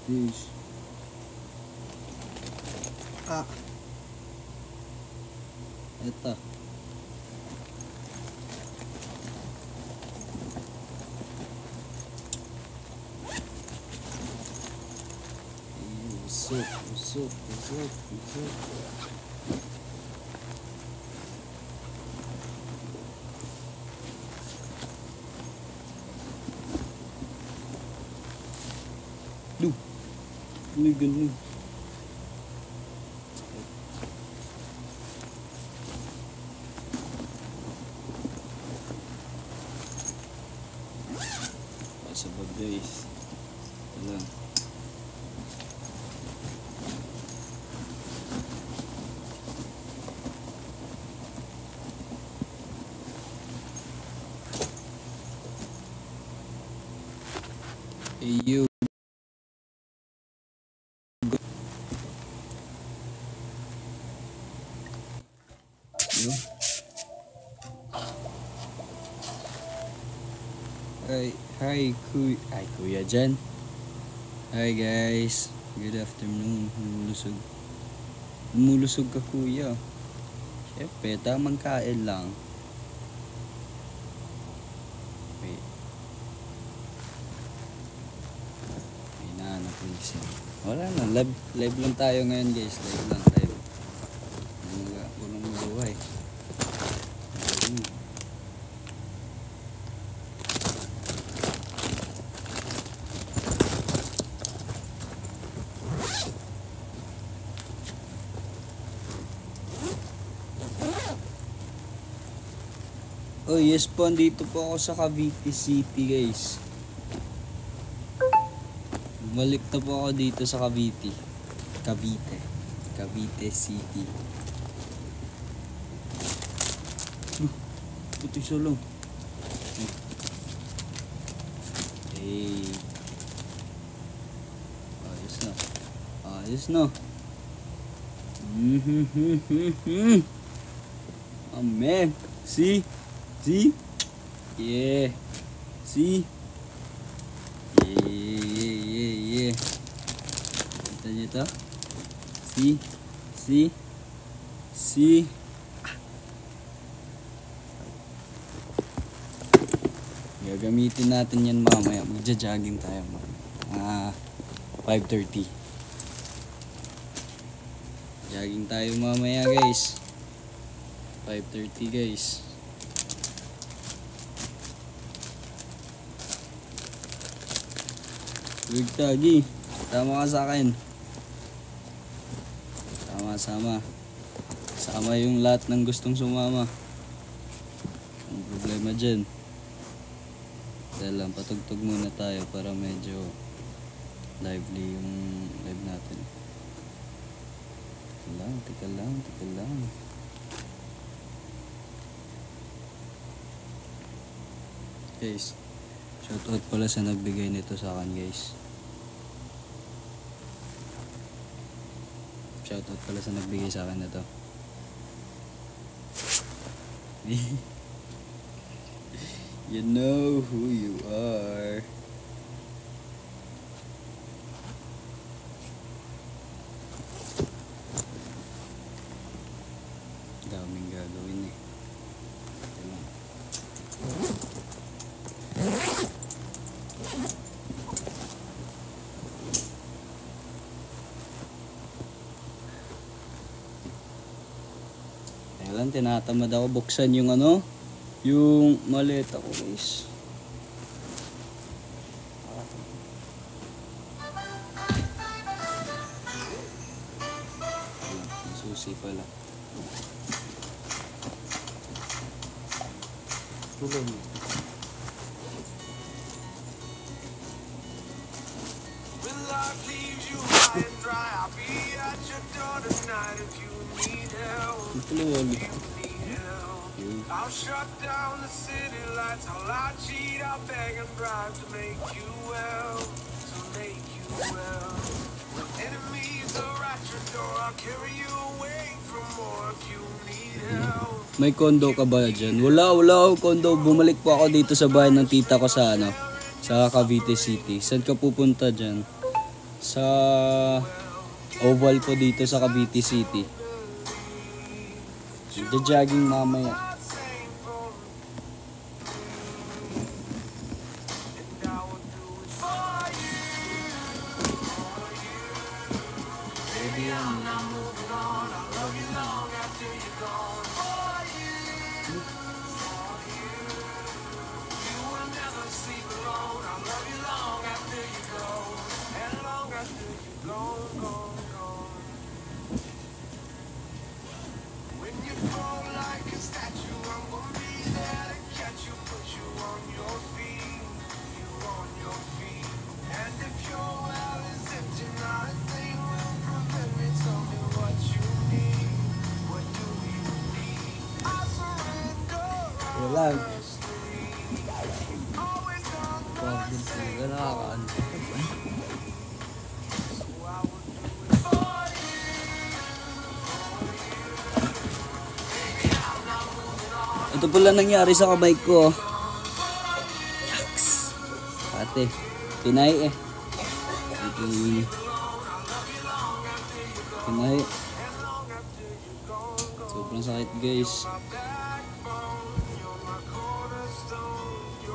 Fish. Ito. Usok. Duh. Ini gini. Sabag guys. Ito lang. You Hi Kuya Jan. Hi guys, good afternoon. Umulusog ka kuya. Siyempre, tamang kain lang. Wait. Hinahanap ko isa. Wala na, live lang tayo ngayon guys. Live. Walang buhay. Oh yes po, dito po ako sa Cavite City guys. Balik na po ako dito sa Cavite City. Puti solo. Hey. Ayos na. Amen. See? Yeah. See? Yeah. Kita nyo ito? See? Gagamitin natin yan mamaya. Magja-jogging tayo. 5:30. Jogging tayo mamaya guys. 5:30 guys. Big Tagi, tama ka sa akin. Sama yung lahat ng gustong sumama. Ang problema dyan. Dahil lang, patugtog muna tayo para medyo lively yung live natin. Tika lang. Guys, shoutout pala sa nagbigay nito sa akin guys. Shoutout pala sa nagbigay sa akin nito. You know who you are. Daming gagawin eh. Kailan tinatamad ako buksan yung yung maleta ko guys. Susi pala. Tulong. I'll shut down the city lights, I'll lie, cheat, I'll beg and bribe to make you well. When enemies are at your door, I'll carry you away from more if you need help. May kondo ka ba dyan? Wala akong kondo. Bumalik po ako dito sa bahay ng tita ko sa sa Cavite City. Saan ka pupunta dyan? sa oval po dito sa Cavite City. Jogging mamaya. Wala. Pagod talaga, nakakaantok. Ito pala nangyari sa kamay ko. Yaks! Ate, pinay eh. Pinay. Sobrang sakit guys.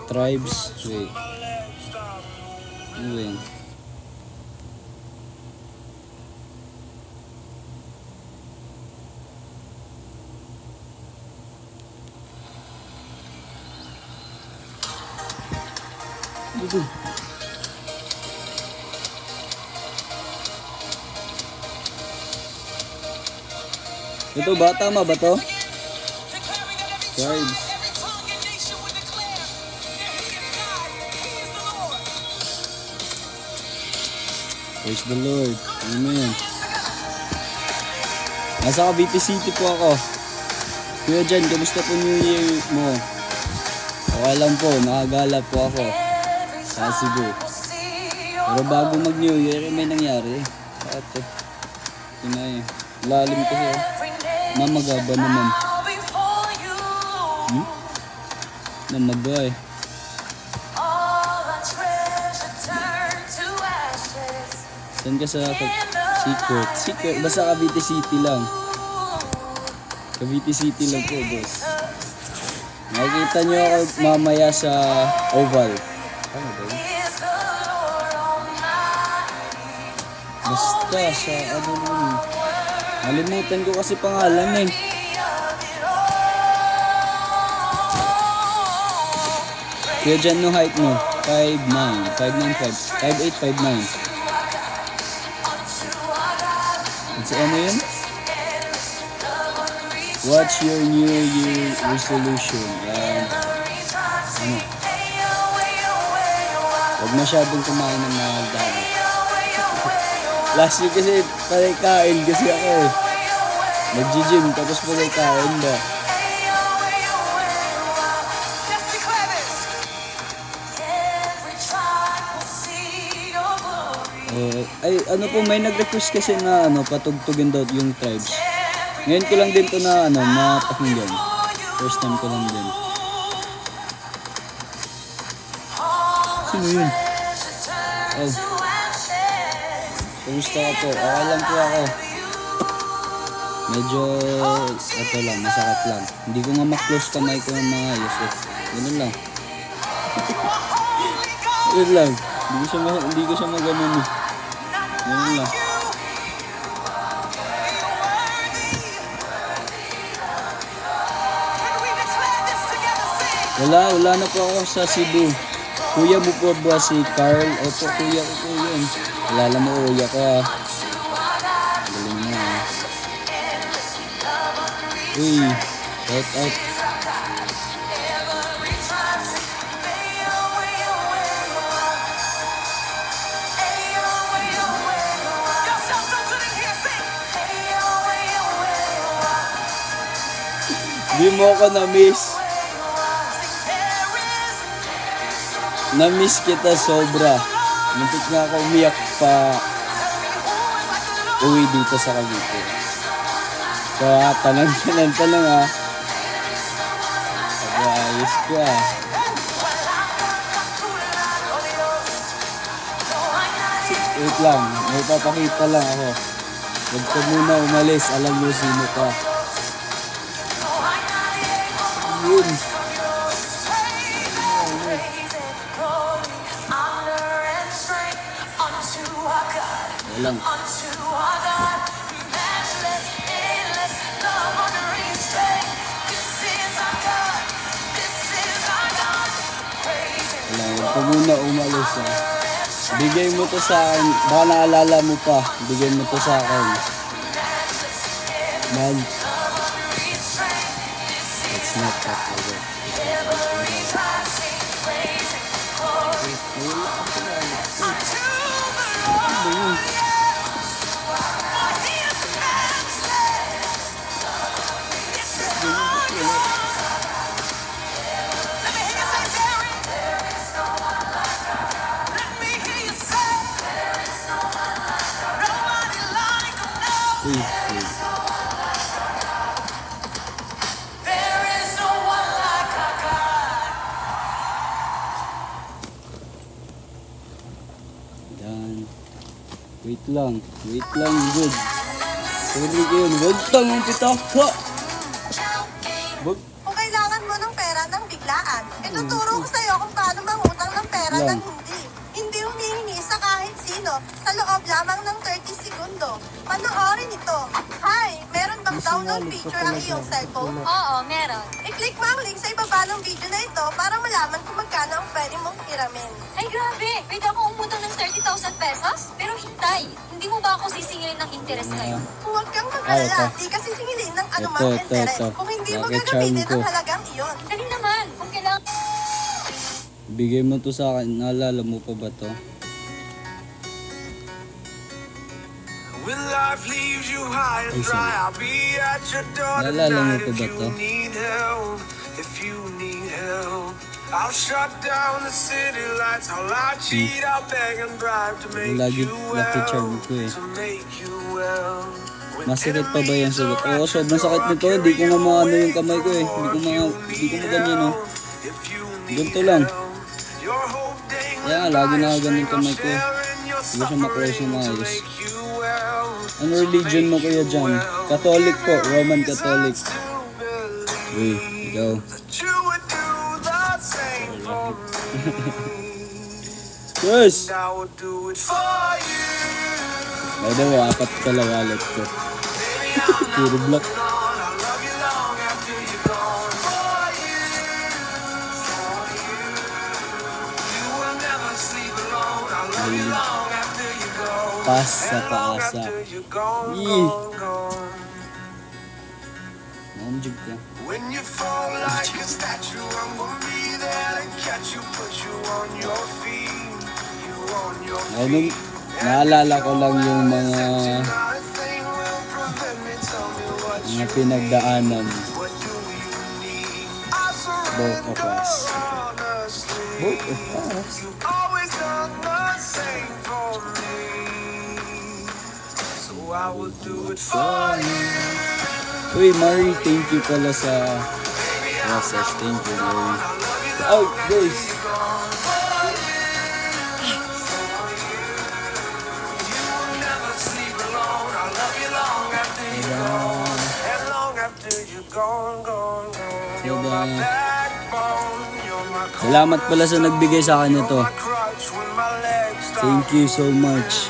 Tribes. Wait. Ano ba yun? Ito. Ito ba? Tama ba to? Tribes. Praise the Lord. Amen. Nasa Cavite City po ako. Kuya Jan, kamusta po New Year mo? Okay lang po, nakagala po ako sa Cebu. Pero bago mag New Year, may nangyari. Ate, pinay. Lalim kasi. Mamagaba naman. Namaga eh. Saan ka sa secret? Secret? Basta Cavite City lang. Cavite City lang po, boss. Makikita nyo ako mamaya sa oval. Ano ba yun? Basta sa ano nun. Nalimutan ko kasi pangalan eh. Kaya dyan no height mo. 5'9", 5'9", 5'8", 5'9". It's ano yun? What's your New Year resolution? Ano? Huwag masyadong kumain ng mga dami. Last year kasi panay kain kasi ako eh. Nag-gym tapos panay kain ba? Ay ano po, may nag-request kasi na ano, patugtugin daw yung Tribes. Ngayon ko lang din to na ano, napakinggan. First time ko lang din. Sino yun? Oh. Kumusta ka po? Okay lang po ako. Medyo, ito lang, masakit lang. Hindi ko nga ma-close kamay ko ng mga ayos eh. Ganun lang. Ganun lang. Hindi ko siya maganon eh. Ganun lang. Wala na po ako sa Cebu. Kuya mo po ba si Carl? Opo, kuya ko po yun. Alala mo kuya ko ah. Galing mo ah. Uy, shout out. Di mo ako na-miss. Na-miss kita sobra. Muntik na ako umiyak pa uwi dito sa Cavite. Kaya tanong ah. Ayos ko ah. wait lang. May papakita lang ako. Huwag ka muna umalis. Alam mo sino ka. Yun. Walang. Huwag ka muna umalis ha. Bigay mo to sa akin. Baka naalala mo pa. Bigay mo to sa akin. Man. It's not that way. Wait lang, good. Sorry yun, wag tangang pitaka. Wag. Kung kailangan mo ng pera ng biglaan, ituturo ko sa'yo kung paano mangutang ng pera ng hindi. Hindi humihingi sa kahit sino sa loob lamang ng 30 segundo. Panoorin ito. Hi, meron bang download feature ang iyong cellphone? Oo, meron. I-click mo ang link sa ibaba ng video na ito para malaman kung magkano ang pwede mong hiramin. Ay, grabe. Pwede ako umutang ng 30,000 pesos? Pero hintay. Hindi mo ba ako sisingilin ng interest ngayon? Huwag kang mag-alala, di kasi singilin ng anumang Ito. interest kung hindi mo Bakit gagamitin charm ko? ang halagang iyon. Dali naman. Kung kailangan... Bigay mo to sa akin. Naalala mo pa ba to? When life leaves you high and dry, I'll be at your door Naalala mo tonight pa if ba you to? need help. If you need help, I'll shut down the city lights. I'll cheat, I'll beg and bribe to make Lagi you lucky charm ko eh. to make you well. When Masakit pa ba yan enemies sugat? are Oo, sobrang sakit nito. Hindi ko nga maano yung kamay ko eh. Hindi ko maganyan oh. if you need Ganito lang. help, your hope dang Kaya nga, lagi nakaganyan kamay ko. Hindi siya maklose na maayos. Ano religion mo kuya dyan? Catholic po, Roman Catholic. Uy, ikaw. Yes! By the way, 4 pala wallet ko. Puro block. Pas sa paasa. Yee! Mamjig ka. When you fall like a statue, I'm gonna be there to catch you, put you on your feet. You on your Ayun, naalala ko lang yung mga nothing will prevent me. Tell me what pinagdaanan. what do you need? I Both of surrender us. honestly. Both of us. You've always done the same for me, so I will do it for you. Uy, Mari, thank you pala sa message. Thank you, Mari. Oh, guys. Never sleep alone. I love you long after you're gone, and long after you're gone, gone, gone. You're my backbone. You're my Salamat pala sa nagbigay sa akin nito. crutch when my legs stop. Thank you so much.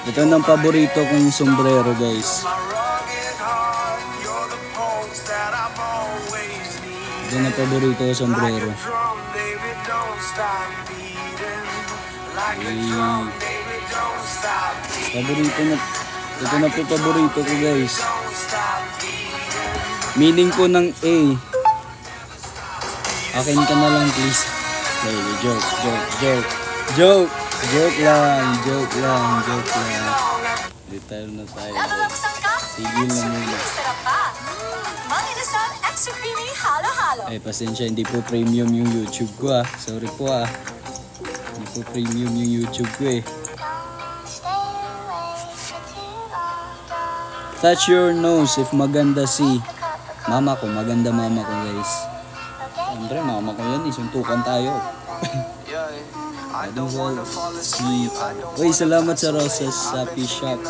Ito ng paborito kong sombrero, guys. My rugged heart. You're the pulse that I've always needed. Ito ng paborito ko sombrero. Like a drum, baby, don't stop beating. Like a drum, baby, don't stop beating. Paborito na. Ito na po paborito ko, guys. Don't stop beating. Meaning po ng A. Akin ka na lang, please. Baby, joke. Joke lang. Retire na tayo. Nababagsak ka? Tigil na muna. Sarap pa. Manginasal extra creamy halo-halo. Ay, pasensya, hindi po premium yung YouTube ko ah. Sorry po ah. Hindi po premium yung YouTube ko eh. Touch your nose if maganda si mama ko. Maganda mama ko, guys. Siyempre, mama ko yan. Suntukan tayo. I don't wanna fall asleep. I don't Uy, salamat sa roses sa P-Shop.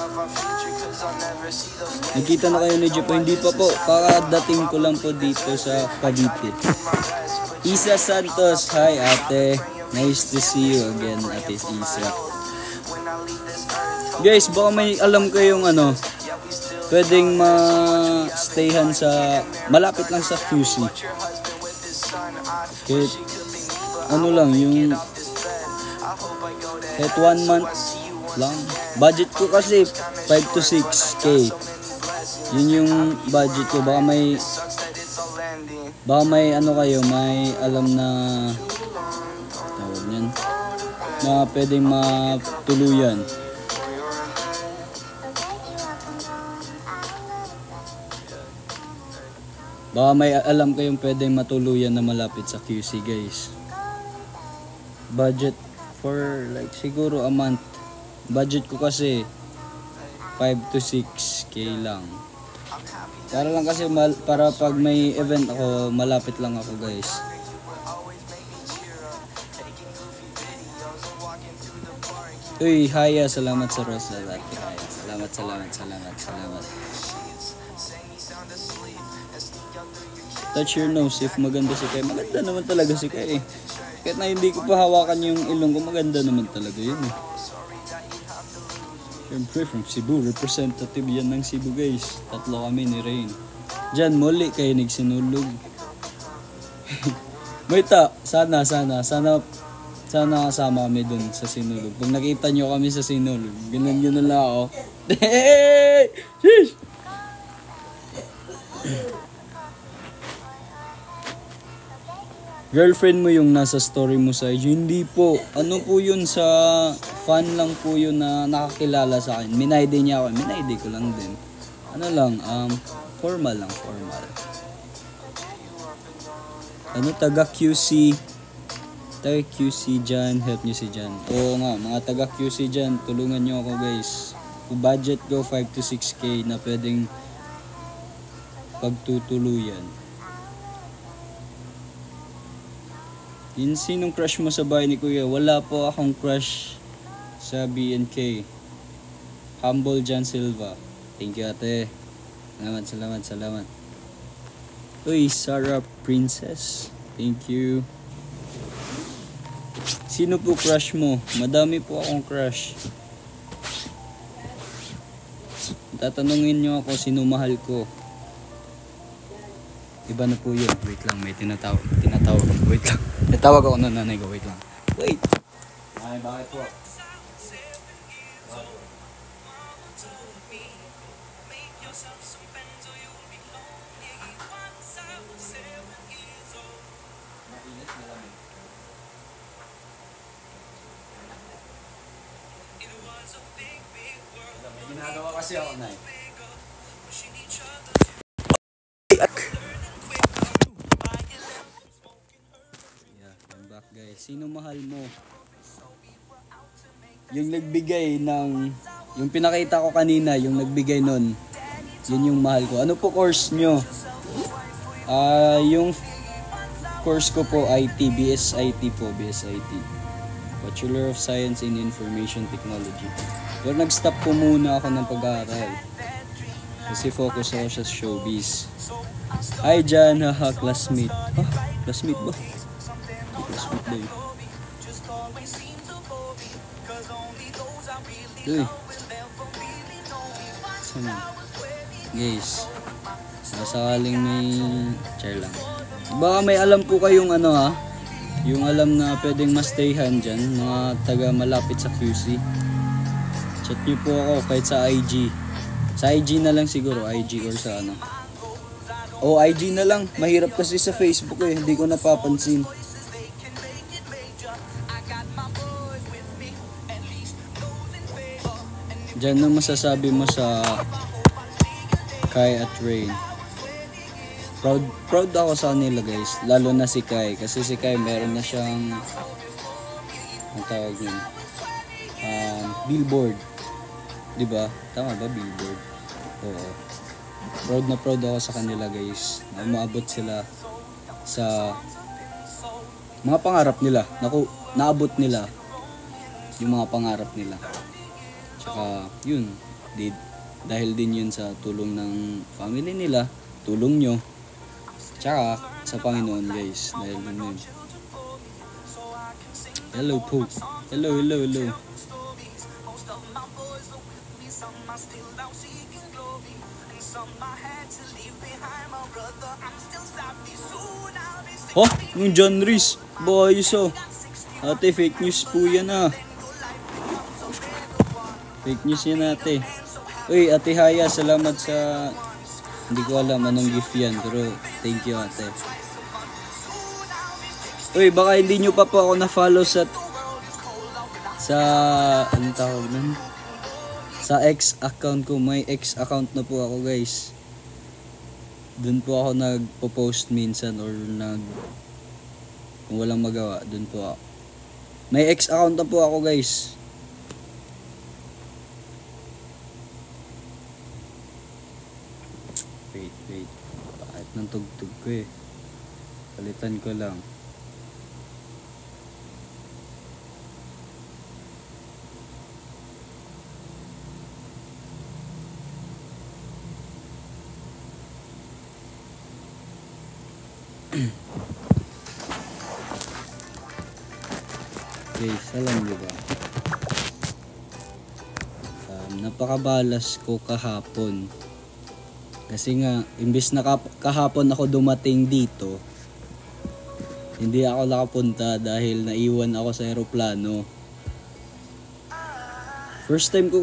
Nakita na kayo ni Jepo? Hindi pa po. Kakadating ko lang po dito sa Cavite. Isa Santos. Hi ate. Nice to see you again, Ate Isa. Guys, baka may alam kayong ano, pwedeng ma-stayhan sa, malapit lang sa QC. Kahit, ano lang, yung, kahit 1 month lang. Budget ko kasi 5 to 6K. Yun yung budget ko. Baka may ano kayo, may alam na tawag niyan, na pwedeng matuluyan. Baka may alam kayong pwedeng matuluyan na malapit sa QC, guys. Budget for like siguro a month. Budget ko kasi 5 to 6K lang. Para lang kasi para pag may event ako, malapit lang ako, guys. Uy, Haya, salamat sa Rosa. Haya. Salamat. Touch your nose if maganda si Kai. Maganda naman talaga si Kai. Kahit na hindi ko pa hawakan yung ilong ko, maganda naman talaga yun eh. Siyempre from Cebu, representative yan ng Cebu, guys. 3 kami ni Rain. Diyan muli kayo nagsinulog. Maita, sana kasama kami dun sa sinulog. Pag nakita nyo kami sa sinulog, ganun lang ako. Sheesh! Girlfriend mo yung nasa story mo sa IG? Hindi po. Ano po yun, sa fan lang po yun na nakakilala sa akin. Minayde niya ako. Minayde ko lang din. Ano lang, formal lang, formal. Ano, taga QC dyan, help nyo si Jan. Oo nga, mga taga QC dyan, tulungan nyo ako, guys. Budget go 5 to 6K na pwedeng pagtutuluyan. Yun, sinong crush mo sa bahay ni Kuya? Wala po akong crush sa BNK. Humble Jan Silva. Thank you, ate. Salamat. Uy, Sarah Princess. Thank you. Sino po crush mo? Madami po akong crush. Tatanungin nyo ako sino mahal ko. Iba na po yun. Wait lang, may tinatawag. Wait lang. Natawag ako ng nanay ko. Wait lang. Wait! Ay, bakit po? May ginagawa kasi ako, Nay. Guys, sino mahal mo? Yung nagbigay ng, yung pinakita ko kanina, yung nagbigay nun, yun yung mahal ko. Ano po course nyo? Yung course ko po IT, BSIT po, BSIT. Bachelor of Science in Information Technology. Pero nag-stop po muna ako ng pag-aaral. Kasi focus ako sa showbiz. Hi Jan, haha, classmate. Classmate ba? Classmate ba yun? Uy. Sana. Guys. Sakaling may chair lang. Baka may alam po kayong ano ha. Yung alam na pwedeng ma-stayhan dyan. Mga taga malapit sa QC. Chat nyo po ako kahit sa IG. Sa IG na lang siguro. IG or sa ano. O IG na lang. Mahirap kasi sa Facebook eh. Hindi ko napapansin. Diyan na masasabi mo sa Kai at Rain. Proud ako sa kanila guys. Lalo na si Kai. Kasi si Kai meron na siyang ang tawag yun, billboard. Diba? Tama ba billboard? Oo. Proud ako sa kanila guys. Na umaabot sila sa mga pangarap nila. Naabot nila. yung mga pangarap nila. Tsaka yun, dahil din yun sa tulong ng family nila, tulong nyo, tsaka sa Panginoon guys, dahil din yun. Hello po. Hello. Oh, yung John Reese. Boys oh. Ate, fake news po yan ah. Fake news yan ate. Uy, Ate Haya, salamat sa... Hindi ko alam anong gift yan, pero thank you ate. Uy, baka hindi nyo pa po ako na-follow sa anong tawag nun? Sa X account ko. May X account na po ako guys. Doon po ako nagpo-post minsan or kung walang magawa, doon po ako. May X account na po ako guys. Wait. Bakit nang tugtog ko eh. Palitan ko lang. Guys, alam nyo ba? Napakabalas ko kahapon. Kasi nga, imbis na kahapon ako dumating dito, hindi ako nakapunta dahil naiwan ako sa eroplano. First time ko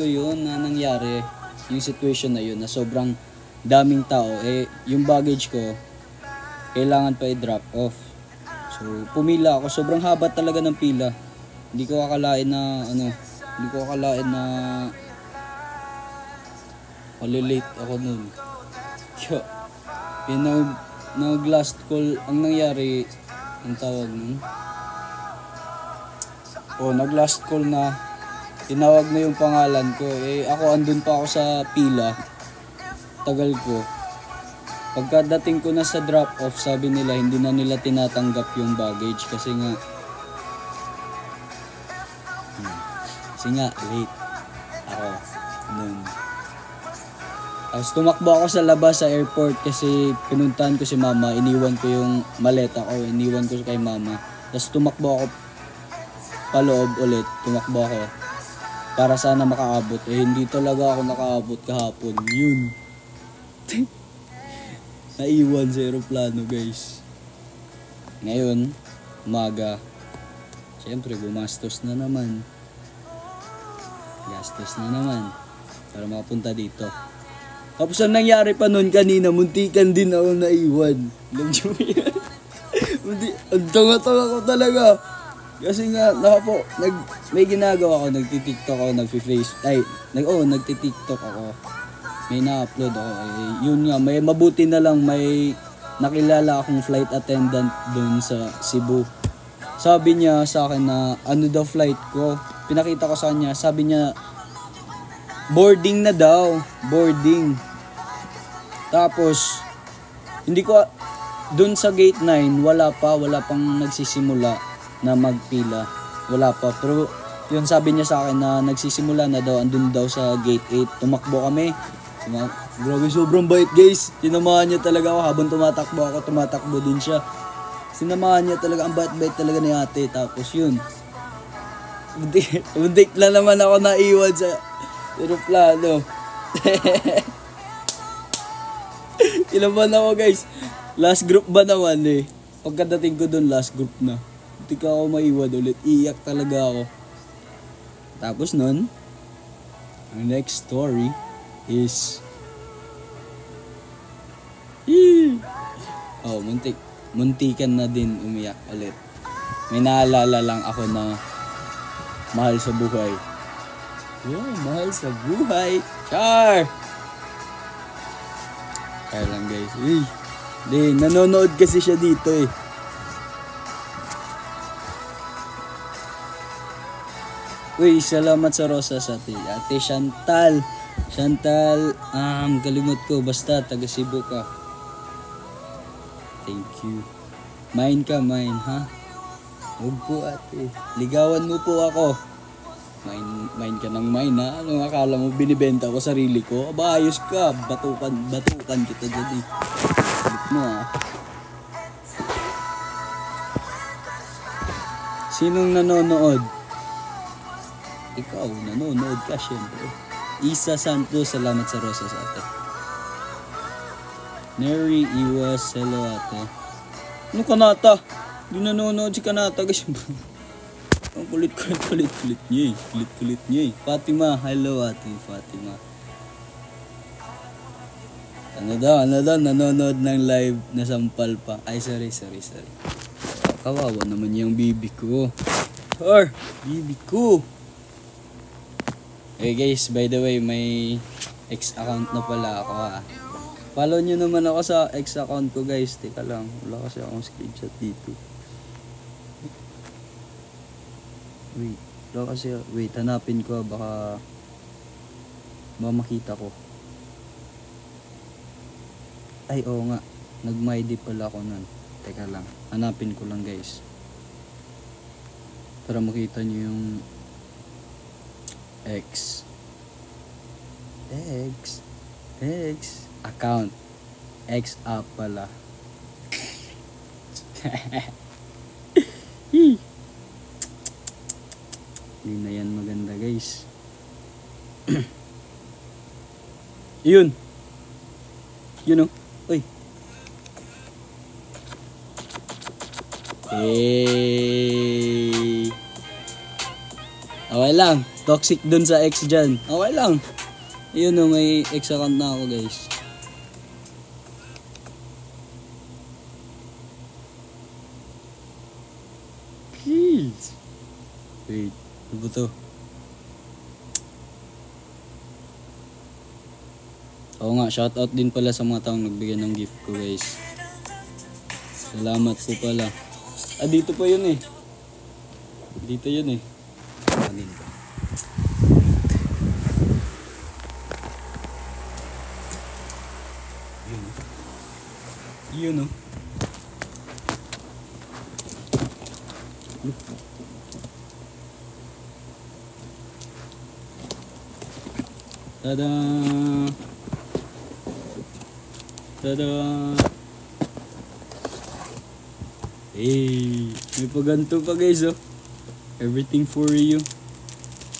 yun na nangyari, yung situation na yun, na sobrang daming tao. Yung baggage ko, kailangan pa i-drop off. So, pumila ako. Sobrang haba talaga ng pila. Hindi ko akalain na malilate ako nun. Nag-last call. Ang nangyari, ang tawag nun? Nag-last call na. Tinawag na yung pangalan ko. Ako andun pa ako sa pila. Tagal ko. Pagkadating ko na sa drop-off, sabi nila hindi na nila tinatanggap yung baggage kasi nga late ako nun. Tapos tumakbo ako sa labas sa airport kasi pinuntahan ko si mama, iniwan ko yung maleta ko, iniwan ko kay mama. Tapos tumakbo ako paloob ulit, tumakbo ako para sana makaabot. Hindi talaga ako nakaabot kahapon. Yun. Naiwan sa aeroplano guys. Ngayon, umaga. Siyempre, gumastos na naman. Para makapunta dito. Tapos ang nangyari pa nun kanina, muntikan din ako naiwan. Alam nyo yan? Ang tanga-tanga ko talaga. Kasi nga, may ginagawa ako, nagtitiktok ako, nagtitiktok ako. May na-upload ako. Yun nga, may mabuti na lang may nakilala akong flight attendant dun sa Cebu. Sabi niya sa akin na ano daw flight ko. Pinakita ko sa kanya, sabi niya boarding na daw. Boarding. Tapos, hindi ko, dun sa gate 9, wala pang nagsisimula na magpila. Wala pa. Pero, yun sabi niya sa akin na nagsisimula na daw, andun daw sa gate 8. Tumakbo kami. Grabe, sobrang bait guys. Sinamahan niya talaga ako habang tumatakbo din siya. Sinamahan niya talaga, ang bait-bait talaga ni ate. Tapos yun, muntik lang naman ako naiwan sa aeroplano. Ilan ba na ako guys? Last group ba naman Pagkadating ko dun, last group na. Muntik ako maiwan ulit. Iiyak talaga ako. Tapos nun, ang next story is muntikan na din umiyak ulit. May naalala lang ako na mahal sa buhay. Mahal sa buhay. Char lang guys. Nanonood kasi siya dito salamat sa rosas ate Chantal. Kalimot ko. Basta, taga Cebu ka. Thank you. Mine ka, ha? Huwag po ate. Ligawan mo po ako. Mine ka ng mine ha. Anong akala mo binibenta ko sarili ko? Aba ayos ka. Batukan kita dyan eh. Salit mo ha. Sinong nanonood? Ikaw, nanonood ka syempre. Isa Santos, salamat sa rosas ate. Neri Iwas, hello ate. Ano Kanata? Di nanonood si Kanata guys. Ang kulit niya eh. Kulit niya eh. Fatima, hello ate Fatima. Ano daw, nanonood ng live na sampal pa. Ay, sorry. Kawawa naman yung bibi ko. Bibi ko. Okay guys, by the way, may X account na pala ako ha. Follow nyo naman ako sa X account ko guys. Teka lang, wala kasi akong screenshot dito. Wait, hanapin ko baka makita ko. Ay, oo nga. Nag-MyD pala ako nun. Teka lang. Hanapin ko lang guys. Para makita nyo yung X account. X app pala. Hindi na yan maganda guys. Yun o. Uy. Hey. Okay lang. Toxic dun sa ex dyan. Okay lang. Yun o, may ex account na ako guys. Please. Wait. Ano ba to? Oo nga, shoutout din pala sa mga taong nagbigay ng gift ko guys. Salamat po pala. Dito pa yun eh. Dito yun eh. Kanin ko. Yun o. Tada! Tada! Hey! May paganto pa guys oh. Everything for you.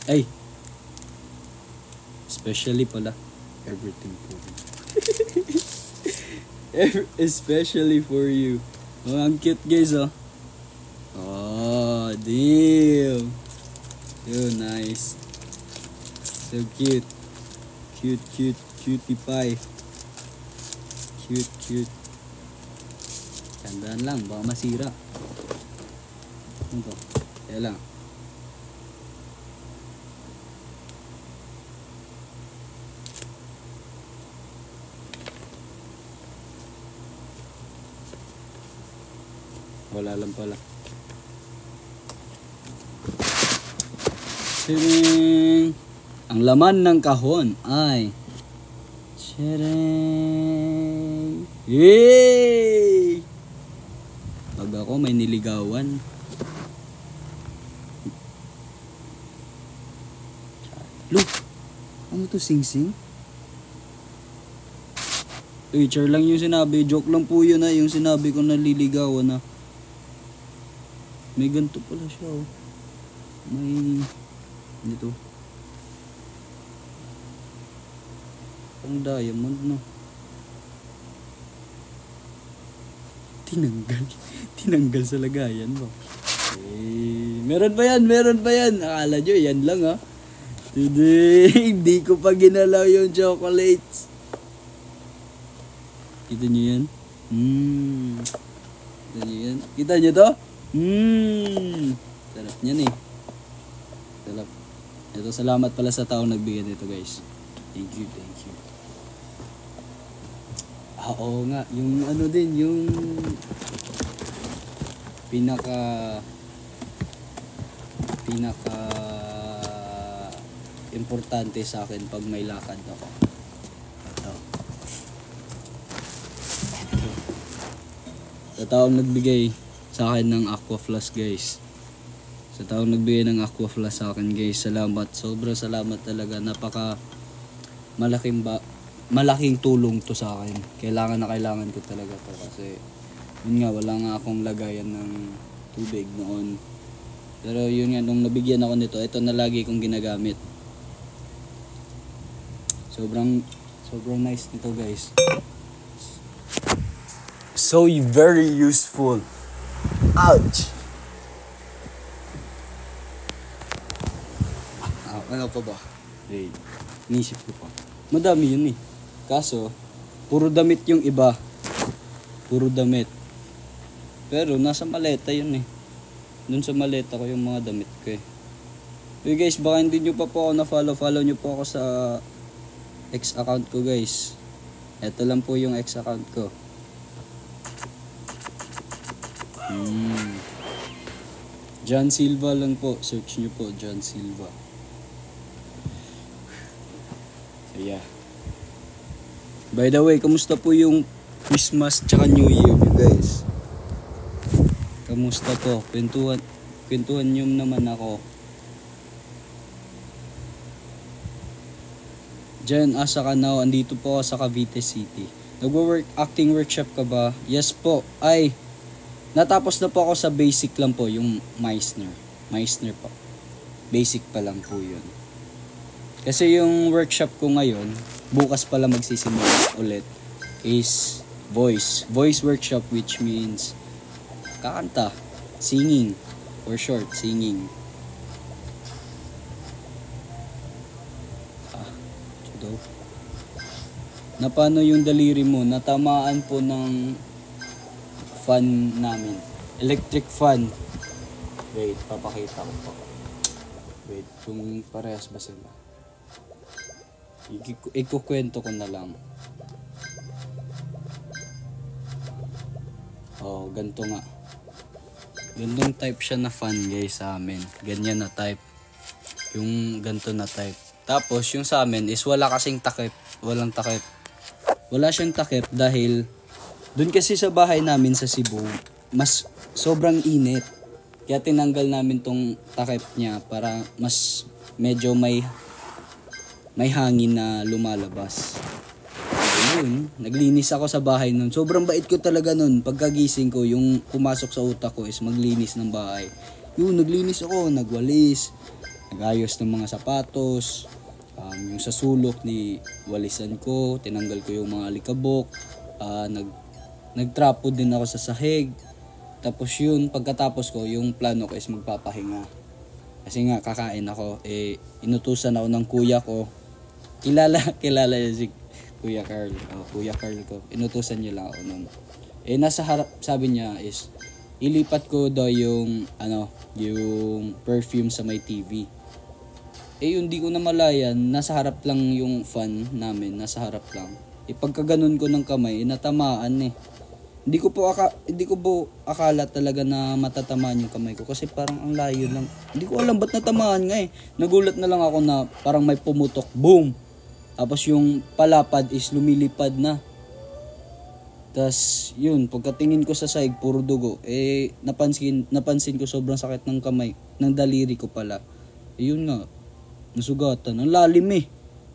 Ay! Especially pala. Everything for you. Especially for you. Oh, ang cute guys oh. Oh, damn! So nice. So cute. Cutie pie. Cute. Tandaan lang, baka masira. Ano to? Kaya lang. Wala lang pala. Siring! Ang laman ng kahon ay Siring! Yay! Pag ako may niligawan. Look! Ano to, sing-sing? Char lang yung sinabi. Joke lang po yun yung sinabi ko naliligawan na. May ganito pala siya oh. May dito. Ang diamond no. Tinanggal sa lagayan ba? Meron ba yan? Akala nyo yan lang ha. Today, hindi ko pa ginalaw yung chocolates. Kita nyo yan? Kita nyo to? Sarap niyan eh. Sarap. Ito, salamat pala sa taong nagbigay nito guys. Thank you. Oo nga, yung ano din, yung pinaka importante sa akin pag may lakad ako. Ito. Sa taong nagbigay, sa akin ng Aqua Plus guys. Sa taong nagbigay ng Aqua Plus sa akin guys, salamat. Sobrang salamat talaga. Napaka malaking tulong to sa akin. Kailangan ko talaga to kasi yun nga, wala nga akong lagayan ng tubig noon. Pero yun nga, nung nabigyan ako nito, ito na lagi kong ginagamit. Sobrang nice nito guys. So very useful. Ouch! Ano pa ba? Hey, inisip ko pa. Madami yun eh. Kaso, puro damit yung iba. Puro damit. Pero nasa maleta yun eh. Dun sa maleta ko yung mga damit ko eh. Hey guys, baka hindi nyo pa po ako na-follow. Follow nyo po ako sa X account ko guys. Ito lang po yung X account ko. John Silva lang po. Search nyo po, John Silva. So yeah. By the way, kamusta po yung Christmas tsaka New Year guys? Kamusta po? Kwentuhan nyo naman ako. Diyan, asa ka now? Andito po ako sa Cavite City. Acting workshop ka ba? Yes po. Ay, natapos na po ako sa basic lang po, yung Meissner po. Basic pa lang po yun. Kasi yung workshop ko ngayon, bukas pala magsisimula ulit, is voice workshop, which means kakanta, singing, or short, singing. Na paano yung daliri mo? Natamaan po ng fan namin. Electric fan. Wait, papakita ko po. Wait, kung parehas ba sila? Ikukwento ko na lang. Oh, ganito nga. Gantong type siya na fan guys sa amin. Ganyan na type. Yung ganito na type. Tapos yung sa amin is wala kasing takip. Walang takip. Wala siyang takip dahil dun kasi sa bahay namin sa Cebu, mas sobrang init. Kaya tinanggal namin tong takip niya para mas medyo may hangin na lumalabas. Ayun, naglinis ako sa bahay nun. Sobrang bait ko talaga nun. Pagkagising ko, yung pumasok sa utak ko is maglinis ng bahay. Yun, naglinis ako, nagwalis, nagayos ng mga sapatos, yung sa sulok ni walisan ko, tinanggal ko yung mga alikabok, nagtrapo din ako sa sahig. Tapos yun, pagkatapos ko, yung plano ko is magpapahinga. Kasi nga, kakain ako. Inutusan ako ng kuya ko. Kilala si Kuya Carl. Kuya Carl ko. Inutusan niya lang ako nun. Nasa harap, sabi niya is, ilipat ko daw yung perfume sa may TV. Yun, di ko na malayan. Nasa harap lang yung fan namin. Nasa harap lang. Pagkaganon ko ng kamay, natamaan eh. Hindi ko po akala talaga na matatamaan yung kamay ko kasi parang ang layo lang. Hindi ko alam ba't natamaan nga eh. Nagulat na lang ako na parang may pumutok. Boom! Tapos yung palapad is lumilipad na. Tapos yun, pagkatingin ko sa sahig, puro dugo. Napansin ko sobrang sakit ng kamay, ng daliri ko pala. Yun nga, nasugatan. Ang lalim eh.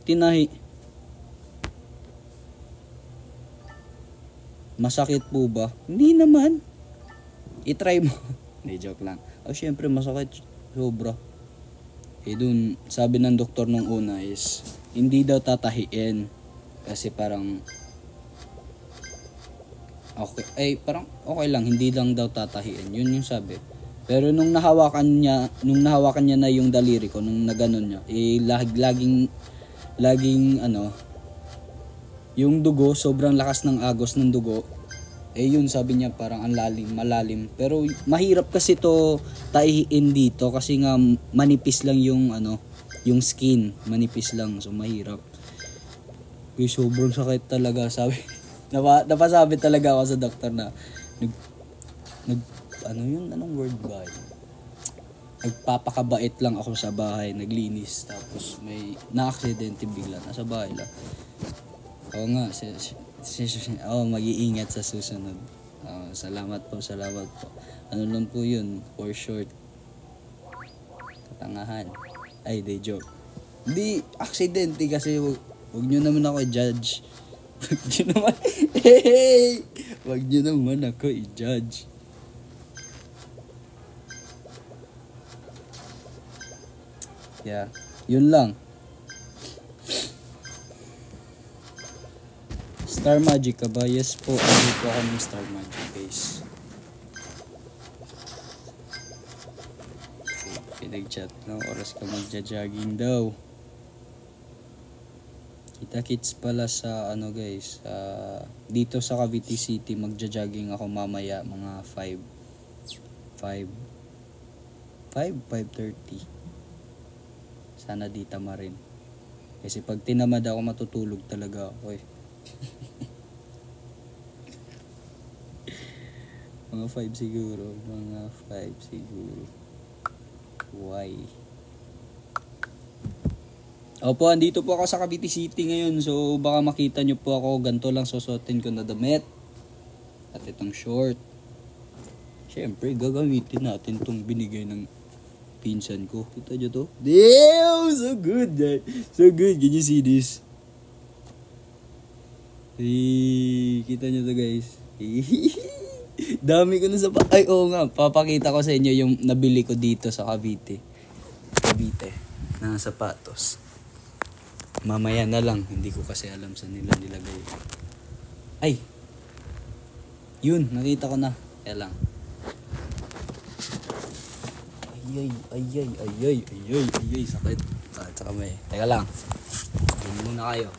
Tinahi. Masakit po ba? Hindi naman. I-try mo. Hindi, joke lang. Syempre masakit. Sobra. Dun, sabi ng doktor nung una is, hindi daw tatahiin. Kasi parang, parang okay lang. Hindi lang daw tatahiin. Yun yung sabi. Pero nung nahawakan niya na yung daliri ko, nung naganon niya, laging yung dugo, sobrang lakas ng agos ng dugo. Yun, sabi niya parang ang malalim. Pero mahirap kasi to taihin dito kasi nga manipis lang yung skin, manipis lang, so mahirap. Sobrang sakit talaga, sabi. Napasabi talaga ako sa doktor na anong word ba yun? Nagpapakabait lang ako sa bahay, naglinis, tapos may na-aksidente bigla, nasa bahay lang. Oo nga, mag-iingat sa susunod. Salamat po. Ano lang po yun, for short. Katangahan. Ay, day joke. Hindi, aksidente kasi wag nyo naman ako i-judge. Wag nyo naman, hey! Wag nyo naman ako i-judge. Yeah, yun lang. Star Magic ka ba? Yes po, ano po ako ng Star Magic, guys. Pinag-chat na oras ka magja-jogging daw. Kita-kits pala sa ano guys, dito sa Cavite City magja-jogging ako mamaya mga 5:30. Sana di tama rin. Kasi pag tinamad ako matutulog talaga ako eh. Mga 5 siguro. Why? Opo, andito po ako sa Cavite City ngayon. So, baka makita nyo po ako. Ganito lang susuotin ko na damit. At itong short. Siyempre, gagamitin natin itong binigay ng pinsan ko. Kita nyo to? Damn! So good, guys. So good. Can you see this? Kita nyo to, guys. Dami ko na sa... Ay, oo nga. Papakita ko sa inyo yung nabili ko dito sa Cavite. Na sapatos. Mamaya na lang. Hindi ko kasi alam sa nila nilagay. Ay! Yun, nakita ko na. Kaya lang. Ay, sakit. Sakit sa kamay. Teka lang. Hindi muna kayo.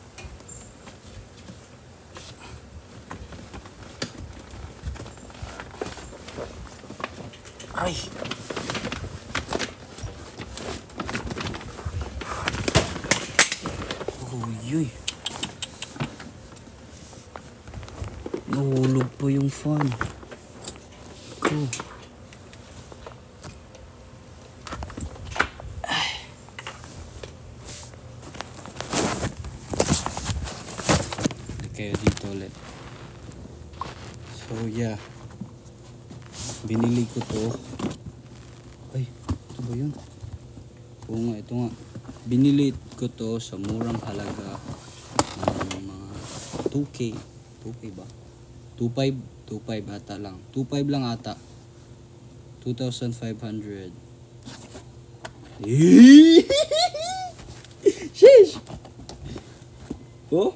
Ay! Uy! Nahulog po yung fan. Ko. Kayo dito ulit. So yeah, binili ko to. Ay, ito ba yun? Oo nga, ito nga. Binili ko to sa murang halaga ng mga 2K. 2K ba? 2.5 ata lang. 2.5 lang ata. 2,500. Sheesh! Oh?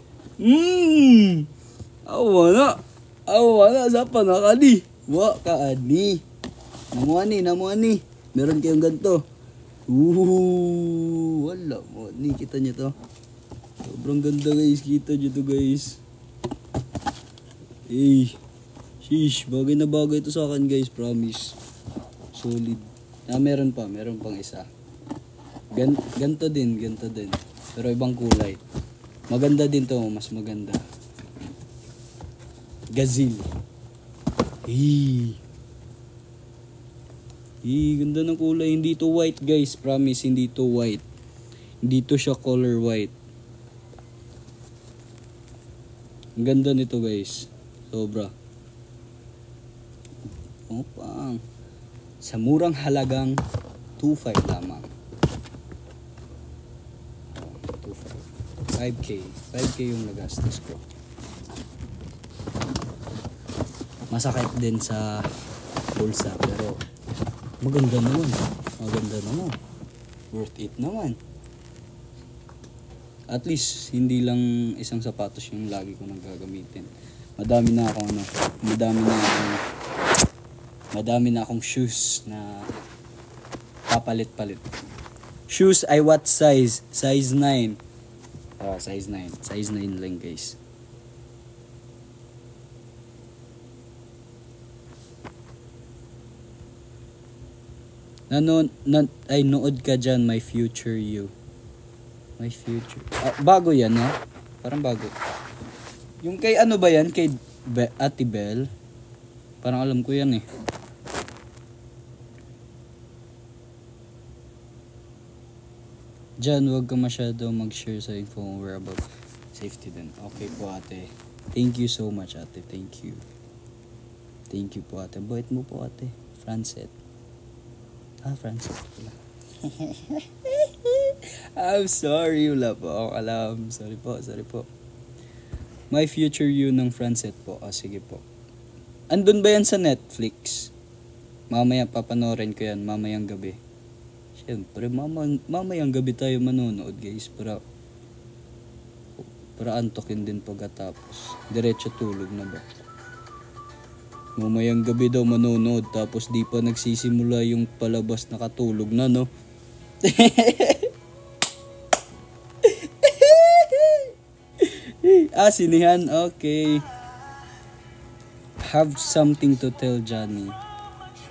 Awa na sa panakali. Wa ka ani. Namuani. Meron kayong ganito. Wala mo. Ni kita nyo to. Sobrang ganda guys. Kita nyo to guys. Sheesh. Bagay na bagay to sa akin guys. Promise. Solid. Meron pang isa. Ganto din. Pero ibang kulay. Maganda din to. Mas maganda. Gazelle. Ganda ng kulay. Hindi to white guys. Promise, hindi to white. Hindi to siya color white. Ang ganda nito guys. Sobra. Opang. Sa murang halagang 2.5 lamang. 5K yung nagastos ko. Masakit din sa bulsa pero maganda naman. Worth it naman. At least hindi lang isang sapatos yung lagi ko nang gagamitin. Madami na akong shoes na papalit-palit. Shoes ay what size? Size 9. Size 9. Size 9 lang guys. Nood ka dyan, My Future You. My Future. Bago yan, no? Parang bago. Yung kay ano ba yan? Kay Ate Belle? Parang alam ko yan eh. Diyan, wag ka masyado mag-share sa info we're about safety din. Okay po ate. Thank you so much ate. Thank you. Thank you po ate. Bait mo po ate. Francet. Francet pala. I'm sorry. Wala po ako alam. Sorry po. My Future You ng Francet po. Sige po. Andun ba yan sa Netflix? Mamaya papanorin ko yan. Mamayang gabi. Siyempre, mamayang gabi tayo manonood guys. Para antokin din pagkatapos. Diretso tulog na ba? Mamayang gabi daw manonood. Tapos di pa nagsisimula yung palabas, nakatulog na, no? Sinihan. Okay. Have something to tell Johnny.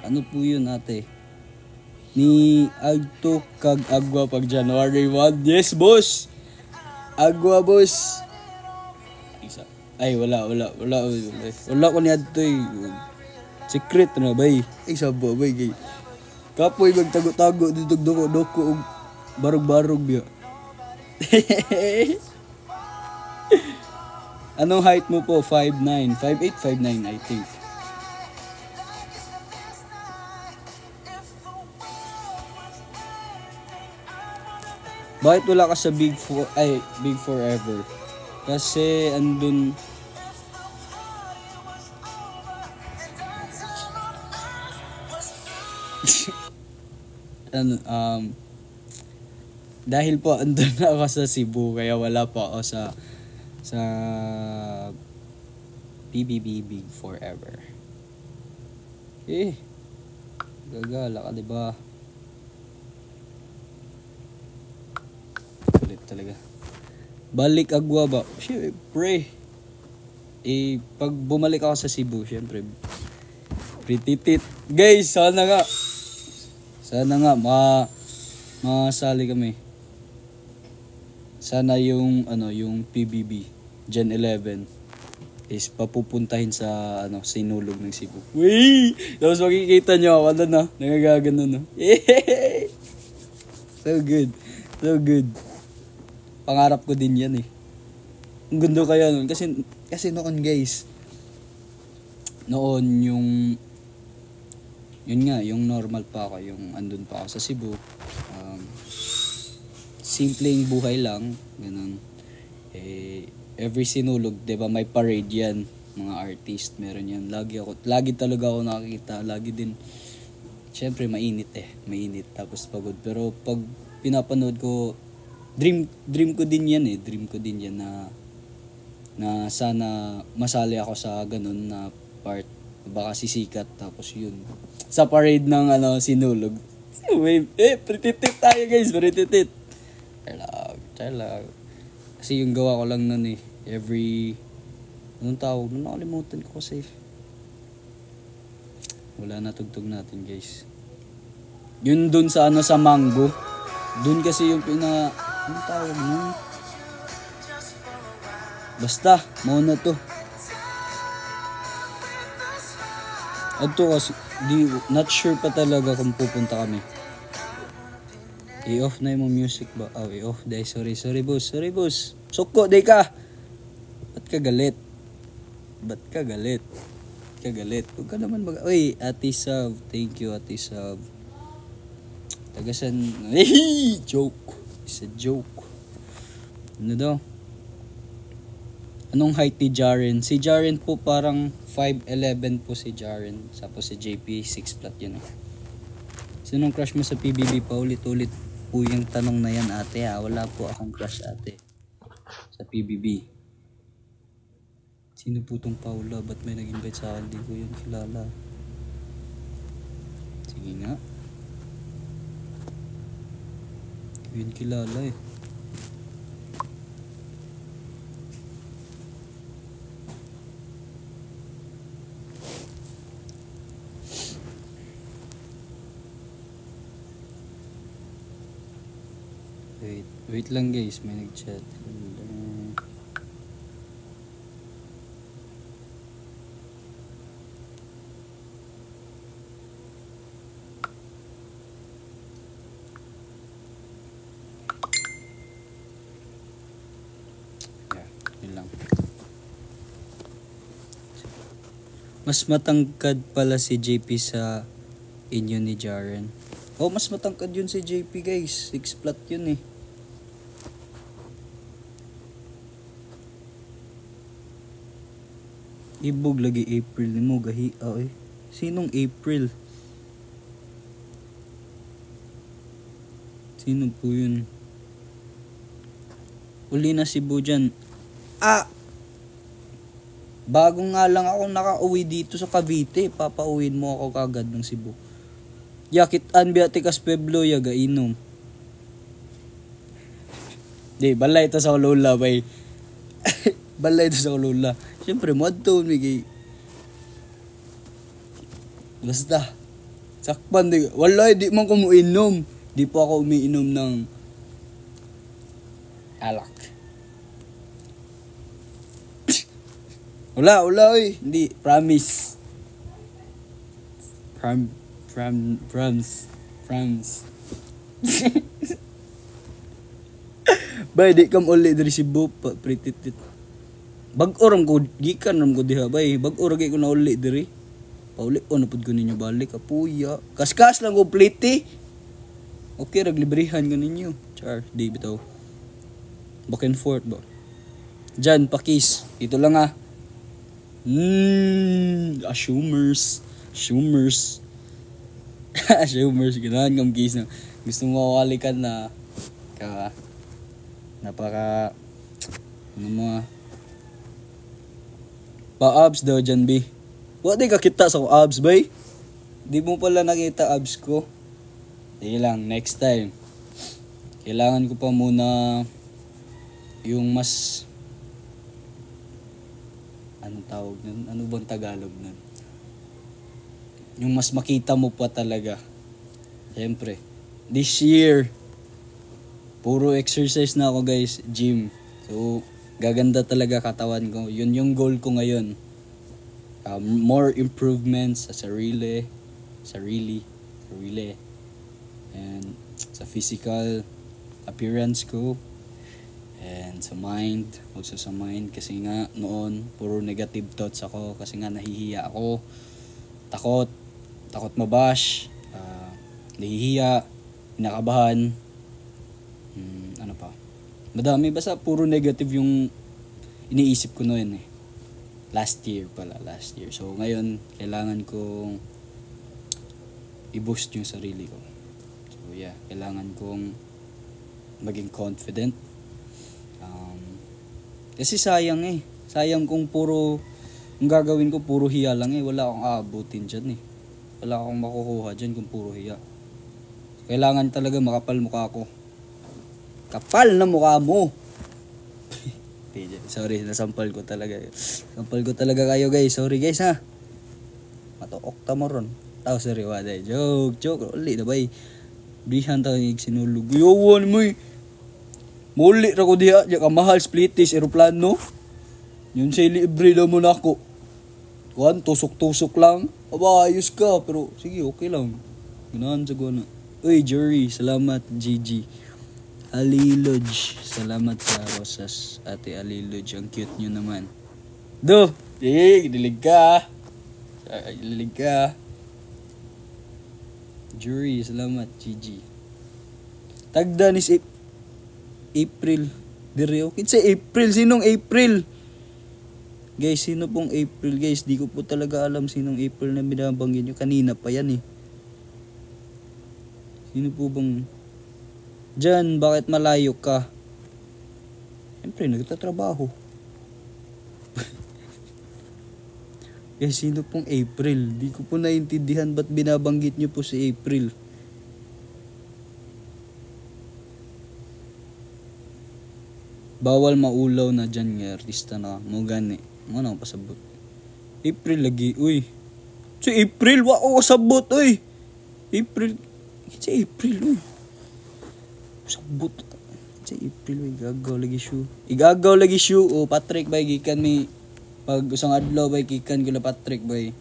Ano po yun ate? Ni Agto kag Agwa pag January 1. Yes, boss! Agwa, boss! Isa. Ay, wala ko ni Agto eh. Secret na bay. Ay, sabo bay gay. Kapoy magtago-tago dito doko og barog-barog biya. Anong height mo po? 5'9", 5'8", 5'9", I think. Bakit wala ka sa Big Forever? Kasi andun dahil po andun na ako sa Cebu kaya wala pa ako sa PBB Big Forever. Gagala ka, diba? Kulit talaga. Balik Agwa ba? Siyempre. Pag bumalik ako sa Cebu, siyempre. Prititit. Guys, sana nga masali kami. Sana yung PBB Gen 11 is papupuntahin sa sinulog ng Cebu. Wee! Tapos makikita nyo ako nagagano no. So good. Pangarap ko din yan eh. Ang ganda kaya nun kasi noon guys. Noon yung normal pa ako, yung andun pa ako sa Cebu. Simpleng buhay lang, ganun. Every sinulog, 'di ba, may parade 'yan, mga artist, meron 'yan. Lagi talaga ako nakikita, lagi din. Syempre mainit tapos pagod. Pero pag pinapanood ko, dream ko din 'yan na sana masali ako sa ganun na part, baka sisikat tapos yun. Sa parade ng sinulog. Prititit tayo guys, prititit. Charlag. Kasi yung gawa ko lang nun anong tawag? Nakalimutan ko kasi. Wala na, tugtog natin guys. Yun dun sa sa mango. Dun kasi yung anong tawag nun? Basta, mauna to. Ato kasi, not sure pa talaga kung pupunta kami. I-off na yung music ba? I-off. Sorry boss. Suko, day ka. Ba't ka galit? Huwag ka naman Uy, Ate Sab. Thank you, Ate Sab. Tagasan. Joke. It's a joke. Ano daw? Anong height ni Jaren? Si Jaren po parang 5'11 po si Jaren. Tapos si JP 6 flat yun. Sinong crush mo sa PBB? Paulit-ulit po yung tanong na yan ate ha. Wala po akong crush ate sa PBB. Sino po tong Paula? Ba't may nag-invite sa akin? Di ko yun kilala. Sige nga. Di ko yun kilala eh. Wait lang guys, may nag-chat. Yun lang. Mas matangkad pala si JP sa inyo ni Jaren. Oh, mas matangkad yun si JP guys. 6 flat yun eh. Ibog lagi April ni mo gahi eh. Sinong April? Sino po yun? Uli na si Bujan. Bago nga lang ako nakauwi dito sa Cavite. Papauwin mo ako kagad ng Cebu. Yakit anbiatikas Pueblo yaga inom. Di, balay ito sa Ulula bay. Balay ito sa Ulula. Siyempre, modto migi. Basta. Sakpan di. Walay, di man ko muinom. Di po ako umiinom ng alak. Wala, oy. Hindi, promise. Promise. Bay, di kam uli dari Cebu, prititit. Bag-oram ko, gikan ram ko diha, bay. Bag-oram ko na uli dari. Pauli, napod ko ninyo balik, kapuya. Kaskas lang ko, pliti. Okay, raglibrihan ko ninyo. Char, di bitaw. Back and forth ba? Diyan, pakis. Ito lang Assumers. Assumers. Ganahan kang kis na. Gusto mo mawalikan na napaka pa-abs daw dyan, B. What di ka kita sa abs, bay? Di mo pala nakita abs ko. Sige lang, next time. Kailangan ko pa muna yung mas anong tawag nun? Ano bang Tagalog nun? Yung mas makita mo pa talaga. Siyempre, this year, puro exercise na ako guys, gym. So, gaganda talaga katawan ko. Yun yung goal ko ngayon. More improvements sa sarili. And sa physical appearance ko. And sa mind. Also sa mind. Kasi nga noon, puro negative thoughts ako. Kasi nga nahihiya ako. Takot mabash. Nahihiya. Kinakabahan. Ano pa? Madami. Basta puro negative yung iniisip ko noon eh. Last year. So ngayon, kailangan kong i-boost yung sarili ko. So yeah, kailangan kong maging confident. Kasi sayang kung puro, ang gagawin ko puro hiya lang wala akong aabutin dyan Wala akong makukuha dyan kung puro hiya. Kailangan talaga makapal mukha ko. Kapal na mukha mo! Sorry, nasampal ko talaga. Sampal ko talaga kayo guys. Sorry guys ha. Matuok ta mo ron. Tao sorry waday. Joke. Uli na bay. Brihan ta yung sinulog. Yawan mo muli ra ko diha. Diya ka mahal splitis aeroplano. Yun sa libre daw mo na ako. Kuhan, tusok-tusok lang. Aba, ayos ka. Pero sige, okay lang. Ganahan sa gana. Uy, Jury. Salamat, Gigi. Aliloj. Salamat sa rosas. Ate Aliloj. Ang cute nyo naman. Dilig ka. Jury. Salamat, Gigi. Tagda ni si April. Direo. Kinsa April? Sinong April? Guys, sino pong April? Guys, di ko po talaga alam sinong April na binabanggit nyo. Kanina pa yan Sino po bang... Diyan, bakit malayo ka? Siyempre, nagtatrabaho. Guys, sino pong April? Di ko po naintindihan ba't binabanggit nyo po si April. Bawal maulaw na dyan nga artista na mo gani. Ano pasabot? April lagi. Uy. Si April wa ko kasabot uy. April. Si April uy. Sabot. Si April uy gagaw lagi shoe. O Patrick bay gikan mi pag usang adlaw bay gikan gila Patrick bay.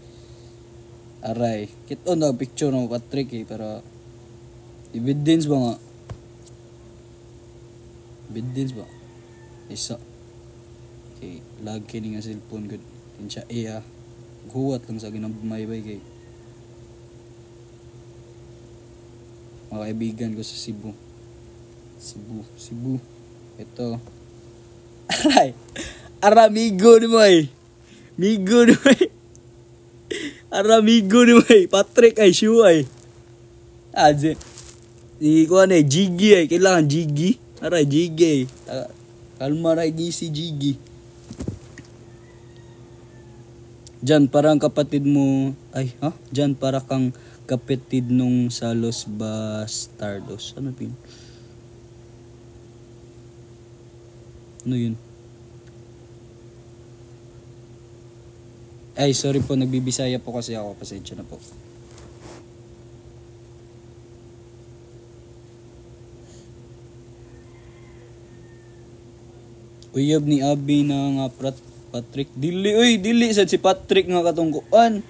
Aray. Kito na picture no Patrick para evidence ba nga? Evidence ba? Isa. Okay, lag kini nga cellphone good. Tinsya Huwat lang sa ginamaybay kay mga kaibigan ko sa Cebu. Cebu. Ito. Aray! Aramigo ni mo eh. Migo ni mo eh. Aramigo ni mo eh. Patrick ay siyo ay. Di ko ano eh. Jiggy ay. Kailangan Jiggy. Aray, Jiggy eh. Kalma ray di si Jiggy. Diyan parang kapatid mo. Ay, ha? Diyan para kang kapatid nung sa Los Bastardos. Ano yun? Ano yun? Ay, sorry po. Nagbibisaya po kasi ako. Pasensya na po. Uyab ni Abi na nga Patrick. Dili sad si Patrick nga katungkuan.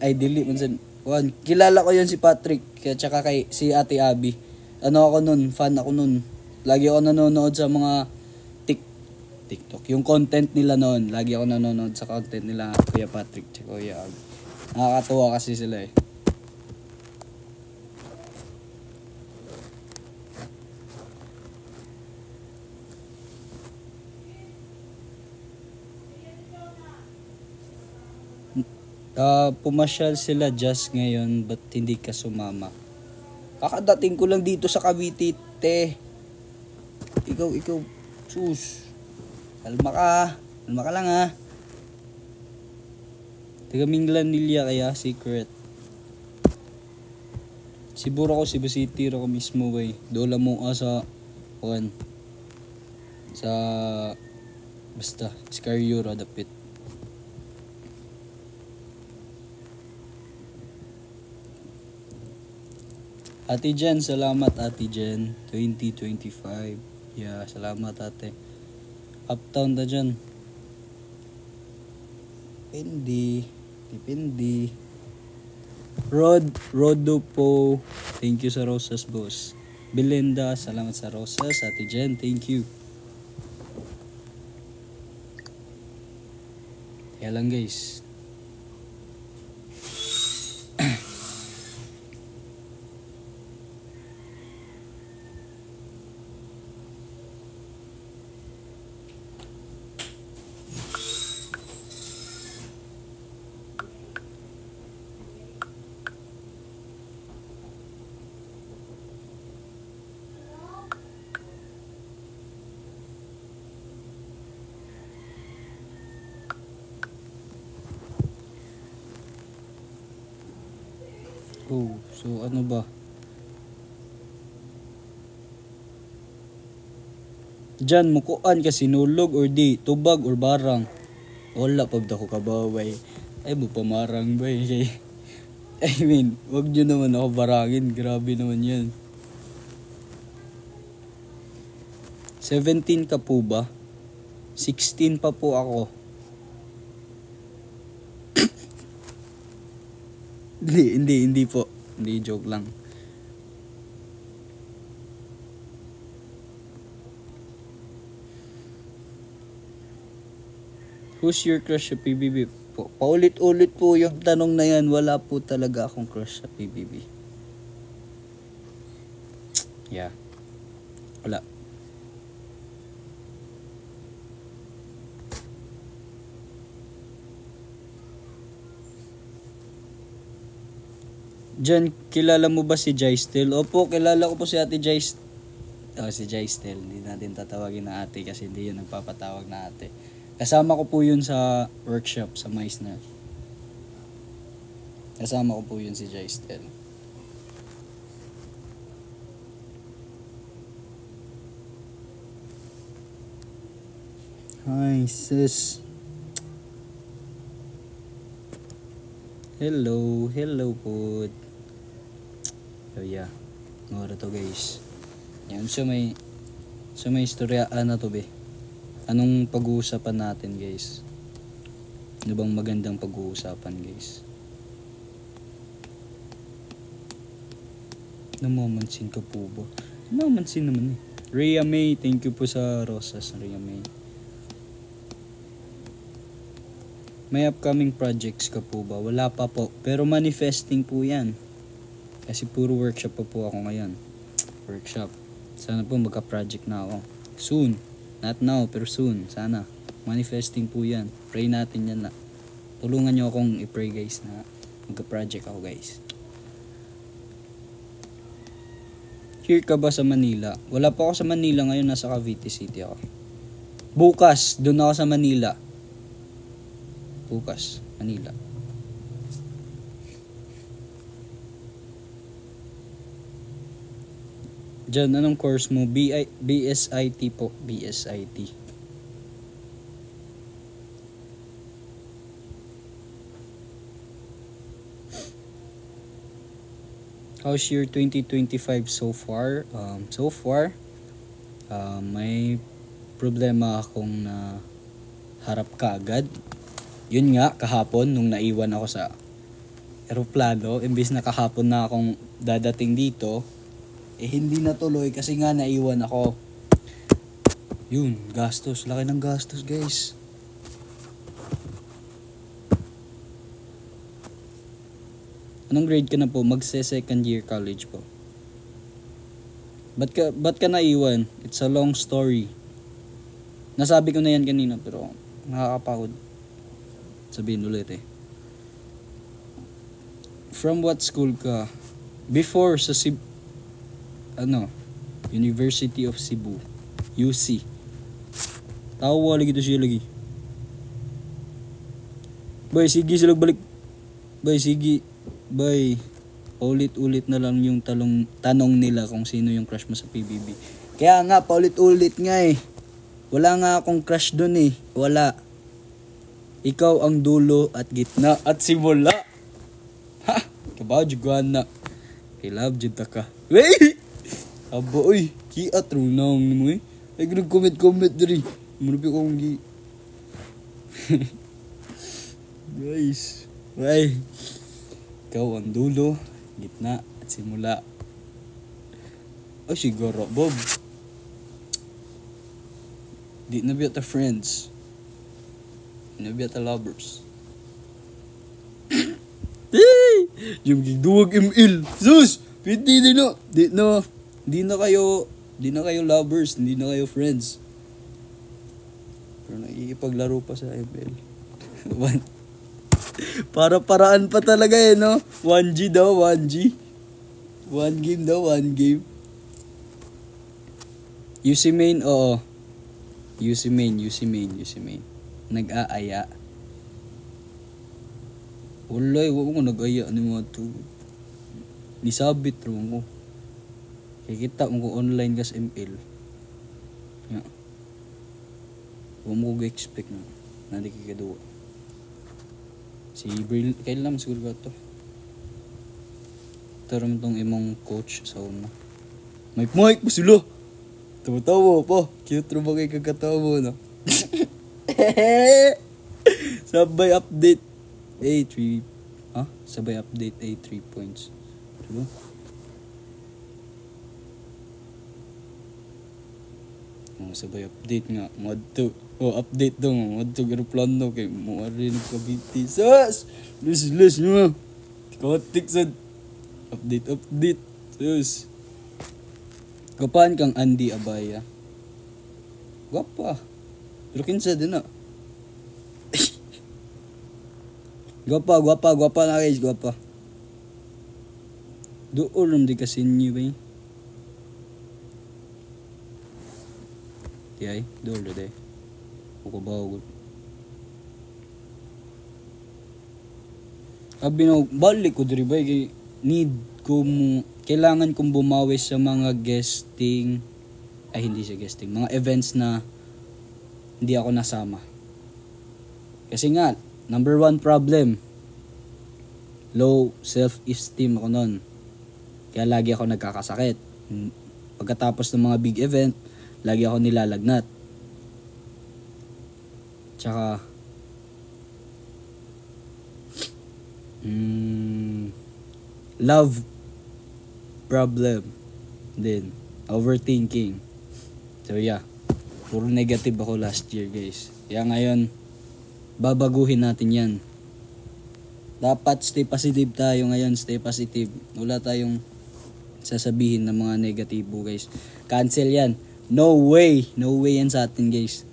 Ay dili man sad. Kilala ko 'yon si Patrick at saka kay si Ate Abi. Ano ako nun, fan ako nun. Lagi ako nanonood sa mga TikTok. Yung content nila noon, lagi ako nanonood sa content nila Kuya Patrick at Kuya Abi. Nakakatuwa kasi sila eh. Pumasyal sila just ngayon, ba't hindi ka sumama? Kakadating ko lang dito sa Cavite, te. Ikaw, sus. Kalma ka lang ha. Taga Minglanilla kaya, secret. Siburo ko, Cebu City, ko mismo way. Dola mo sa, basta, Scario, Radapit. Ate Jen, salamat Ate Jen. 2025. Yeah, salamat ate. Uptown na dyan. Depende. Rodo po. Thank you sa roses, boss. Belinda, salamat sa roses. Ate Jen, thank you. Kaya lang guys. Oh, so ano ba? Diyan mukuan ka sinulog or di, tubag or barang. Wala pag dako kabaway. Ay mo pamarang ba eh. I mean, wag nyo naman ako barangin. Grabe naman yan. 17 ka po ba? 16 pa po ako. Hindi po. Hindi, joke lang. Who's your crush sa PBB? Paulit-ulit po yung tanong na yan. Wala po talaga akong crush sa PBB. Yeah. Wala. Diyan, kilala mo ba si Jaistel? Opo, kilala ko po si Ate Jaistel. Si Jaistel. Hindi natin tatawagin na ate kasi hindi yun nagpapatawag na ate. Kasama ko po yun sa workshop sa Meisner. Kasama ko po yun si Jaistel. Hi sis. Hello po. So yeah, ngora to guys. Yan, so may istoryaan na to be. Anong pag-uusapan natin guys? Ano bang magandang pag-uusapan guys? Namamansin ka po ba? Namamansin naman eh. Rhea May, thank you po sa rosas, Rhea May. May upcoming projects ka po ba? Wala pa po. Pero manifesting po yan. Kasi puro workshop pa po ako ngayon. Workshop. Sana po magka-project na ako. Soon. Not now, pero soon. Sana. Manifesting po yan. Pray natin yan na. Tulungan nyo akong i-pray guys na magka-project ako guys. Here ka ba sa Manila? Wala pa ako sa Manila ngayon. Nasa Cavite City ako. Bukas, doon ako sa Manila. Bukas, Manila. Diyan, anong course mo? BSIT po. BSIT. How's your 2025 so far? May problema akong na harap kaagad. Yun nga, kahapon, nung naiwan ako sa eroplano, imbis na kahapon na akong dadating dito, hindi natuloy kasi nga naiwan ako. Yun, gastos. Laki ng gastos, guys. Anong grade ka na po? Magse-second year college po. Ba't ka naiwan? It's a long story. Nasabi ko na yan kanina, pero nakakapagod. Sabihin ulit eh. From what school ka? Before sa University of Cebu. UC. Tawa lagi to siya lagi. Bay, sige sila balik. Bay, sige. Bay, paulit-ulit na lang yung tanong nila kung sino yung crush mo sa PBB. Kaya nga, paulit-ulit nga eh. Wala nga akong crush dun eh. Wala. Ikaw ang dulo at gitna at simula. Ha! Kabaw jugan na. I love juta ka. Wey! Aba oy, kiat runang ni mo eh. Ay comment diri. Muna pa kong gi. Guys. Wey. Ikaw ang dulo, gitna at simula. Ay siguro, Bob. Di na biyata friends. Nabiyata lovers. Yung gigduwag ML. Sus! Hindi na. Di na kayo lovers. Hindi na kayo friends. Pero naiipaglaro pa sa ML. Para-paraan pa talaga eh, no? 1G daw, 1G. 1 game daw, 1 game. UC main, oo. UC main. Nag-aaya. Walay, wala ko nag-aya ni mga to. Nisabit ro mo. Kikita mo ko online ka sa ML. Ya. Huwag mo ko expect na. Nadi kikaduwa. Si Bril, kailan naman siguro ka to. Taram tong imong coach sa una. Mike mo sila. Tawa-tawa pa. Cute ro ba kay kagatawa no? Sabay update A3 sabay update A3 points. Diba? Sabay update nga modto. Update daw modto aeroplano kay mo rin Cavite. Sus! Lus mo. Kotik sad. Update. Sus. Kapan kang Andy Abaya? Gwapa. Pero kinsa din na. Gwapa na guys, gwapa. Doon di kasi niyo ba? Tiyay, doon do de. Uko. Abi no, balik ko diri ba kay kailangan kong bumawi sa mga guesting, hindi sa guesting, mga events na hindi ako nasama. Kasi nga, number 1 problem, low self-esteem ako nun. Kaya lagi ako nagkakasakit. Pagkatapos ng mga big event, lagi ako nilalagnat. Tsaka, love problem din, overthinking. So yeah, puro negative ako last year guys. Kaya ngayon babaguhin natin yan. Dapat stay positive tayo ngayon, stay positive. Wala tayong sasabihin ng mga negatibo guys. Cancel yan. No way yan sa atin guys.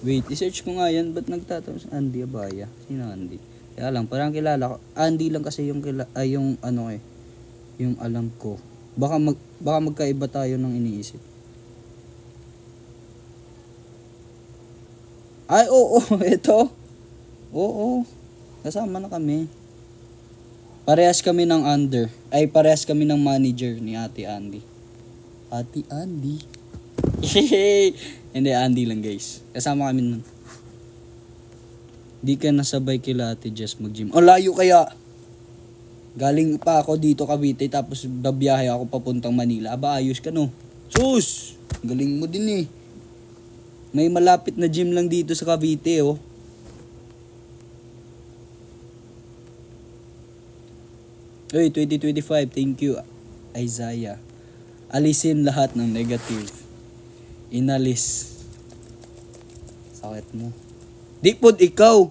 Wait, i-search ko nga yan. Ba't nagtatapos? Andy Abaya. Sino Andy? Kaya lang, parang kilala ko. Andy lang kasi yung yung ano yung alam ko. Baka magkaiba tayo ng iniisip. Ay, oo, ito. Oo. Kasama na kami. Parehas kami ng parehas kami ng manager ni Ate Andy. Ate Andy. Hindi, Andy lang guys. Kasama kami nun. Di ka nasabay kila Ate Jess mag-gym. Oh, layo kaya. Galing pa ako dito Cavite tapos babiyahe ako papuntang Manila. Aba, ayos ka no. Sus! Galing mo din eh. May malapit na gym lang dito sa Cavite oh. Hey, 2025, thank you Isaiah. Alisin lahat ng negative. Inalis. Sakit mo. Di pod ikaw.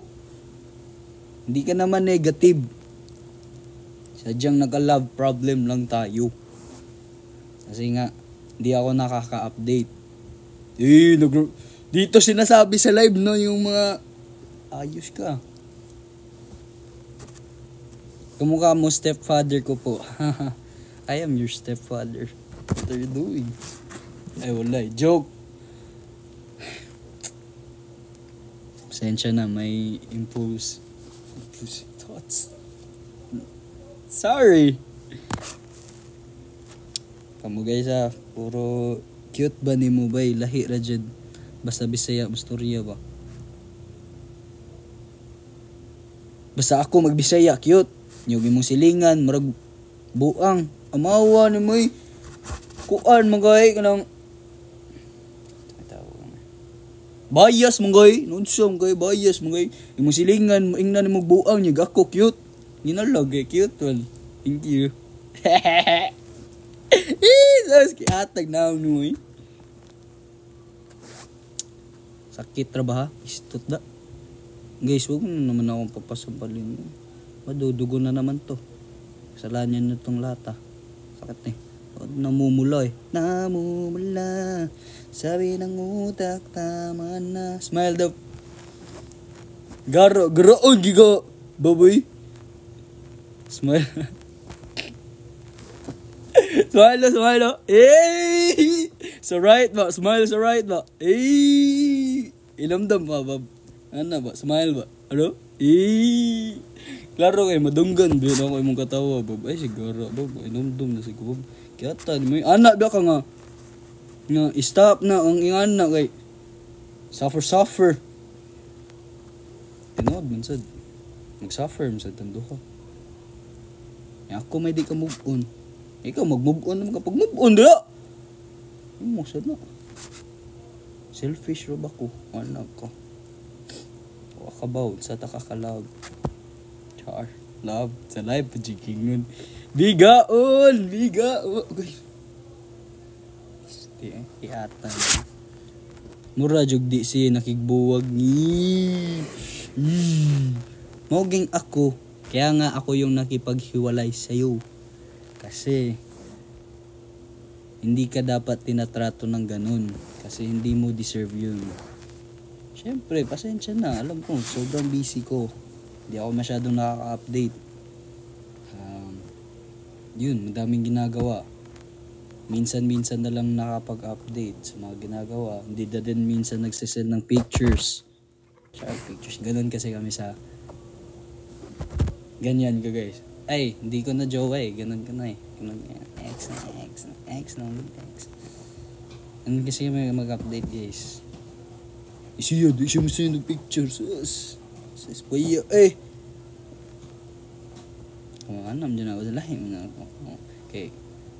Hindi ka naman negative. Sadyang nagka-love problem lang tayo. Kasi nga, hindi ako nakaka-update. Dito sinasabi sa live no, yung mga ayos ka. Kumukha mo stepfather ko po. I am your stepfather. What are you doing? Ay wala, joke. Pasensya na, may impulsive thoughts. Sorry. Kamu guys puro cute ba ni mo ba? Lahi ra dyan. Basta Bisaya, Masturya ba? Basta ako magbisaya, cute. Nyugi mong silingan, marag buang. Amawa ni mo kuan magay kanang bias mongay, nunsa mongay bias mongay. Imong silingan, ingnan mo buang niya ako cute. Ginalag cute one. Thank you. Sas kiatag na mo Sakit ra ba ha? Istot da. Guys, wag mo naman akong papasampalin mo. Madudugo na naman to. Kasalanan na tong lata. Sakit eh. Namumula eh. Namumula. Sabi ng utak, tama na. Smile daw. Garo. Giga. Baboy. Smile. Smile. Hey! Sa right ba? Smile sa right ba? Hey! Ilamdam ba, bab? Ano ba? Smile ba? Ano? Hey! Klaro kayo, madunggan. Biyan ako imong katawa, bab. Ay, sigara, bab. Ilamdam na siguro, bab. Kaya tan, may anak ba ka nga? Nga, stop na ang ingan na kay. Suffer. Tinood, mansad. Mag-suffer, mansad, tando ka. Ako may di ka move on. Ikaw mag-move on naman kapag move on dira. Mo sad na. Selfish ro ba ko? Anak ko. Wa ka ba sa ta kakalab. Char, love sa live pajikingon. Bigaon. Okay. Iyata. Mura jug di si nakigbuwag ni. Moging ako. Kaya nga ako yung nakipaghiwalay sa'yo. Kasi hindi ka dapat tinatrato ng ganun. Kasi hindi mo deserve yun. Siyempre, pasensya na. Alam ko, sobrang busy ko. Hindi ako masyadong nakaka-update. Yun, madaming ginagawa. Minsan-minsan na lang nakapag-update sa mga ginagawa. Hindi na din minsan nagsisend ng pictures. Pictures. Ganun kasi kami sa ganyan ka guys. Ay, hindi ko na jowa eh. Ganun ka na eh. Ganun ka. X. Ano kasi kami mag-update guys. Isiya mo sa'yo ng pictures. Sus, paya eh. Kumanam dyan ako sa lahi. Okay.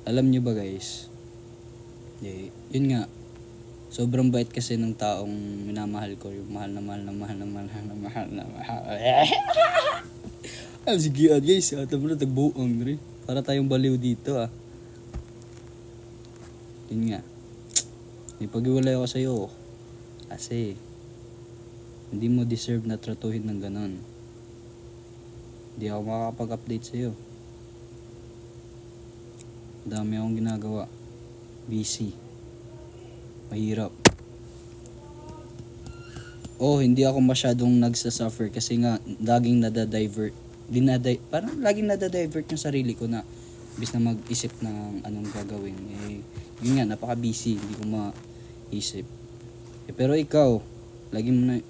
Alam nyo ba guys? Yun nga. Sobrang bait kasi ng taong minamahal ko. Yung mahal na mahal. Sige guys, atam na tagbuong rin. Para tayong baliw dito Yun nga. Ipag-iwalay ako sa'yo. Kasi, hindi mo deserve na tratuhin ng ganon. Hindi ako makakapag-update sa'yo. Dami akong ginagawa. Busy. Mahirap. Hindi ako masyadong nagsasuffer kasi nga laging nadadivert. Parang laging nadadivert yung sarili ko na bis na mag-isip ng anong gagawin. Yun nga, napaka-busy. Hindi ko maisip. Pero ikaw,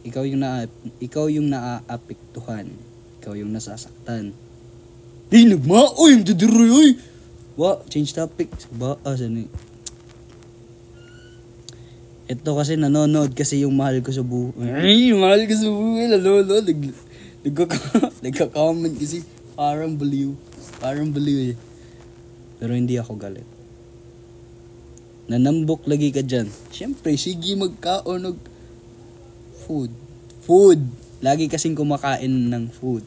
ikaw yung naaapektuhan. Ikaw yung nasasaktan. Nagmaoy! Yung didiroy! Change topic. Saan ito kasi nanonood kasi yung mahal ko sa buhay. Mahal ko sa buhay. Nanonood. Nagka-comment kasi. Parang baliw eh. Pero hindi ako galit. Nanambok lagi ka dyan. Siyempre, sige magkaon ng food. Lagi kasing kumakain ng food.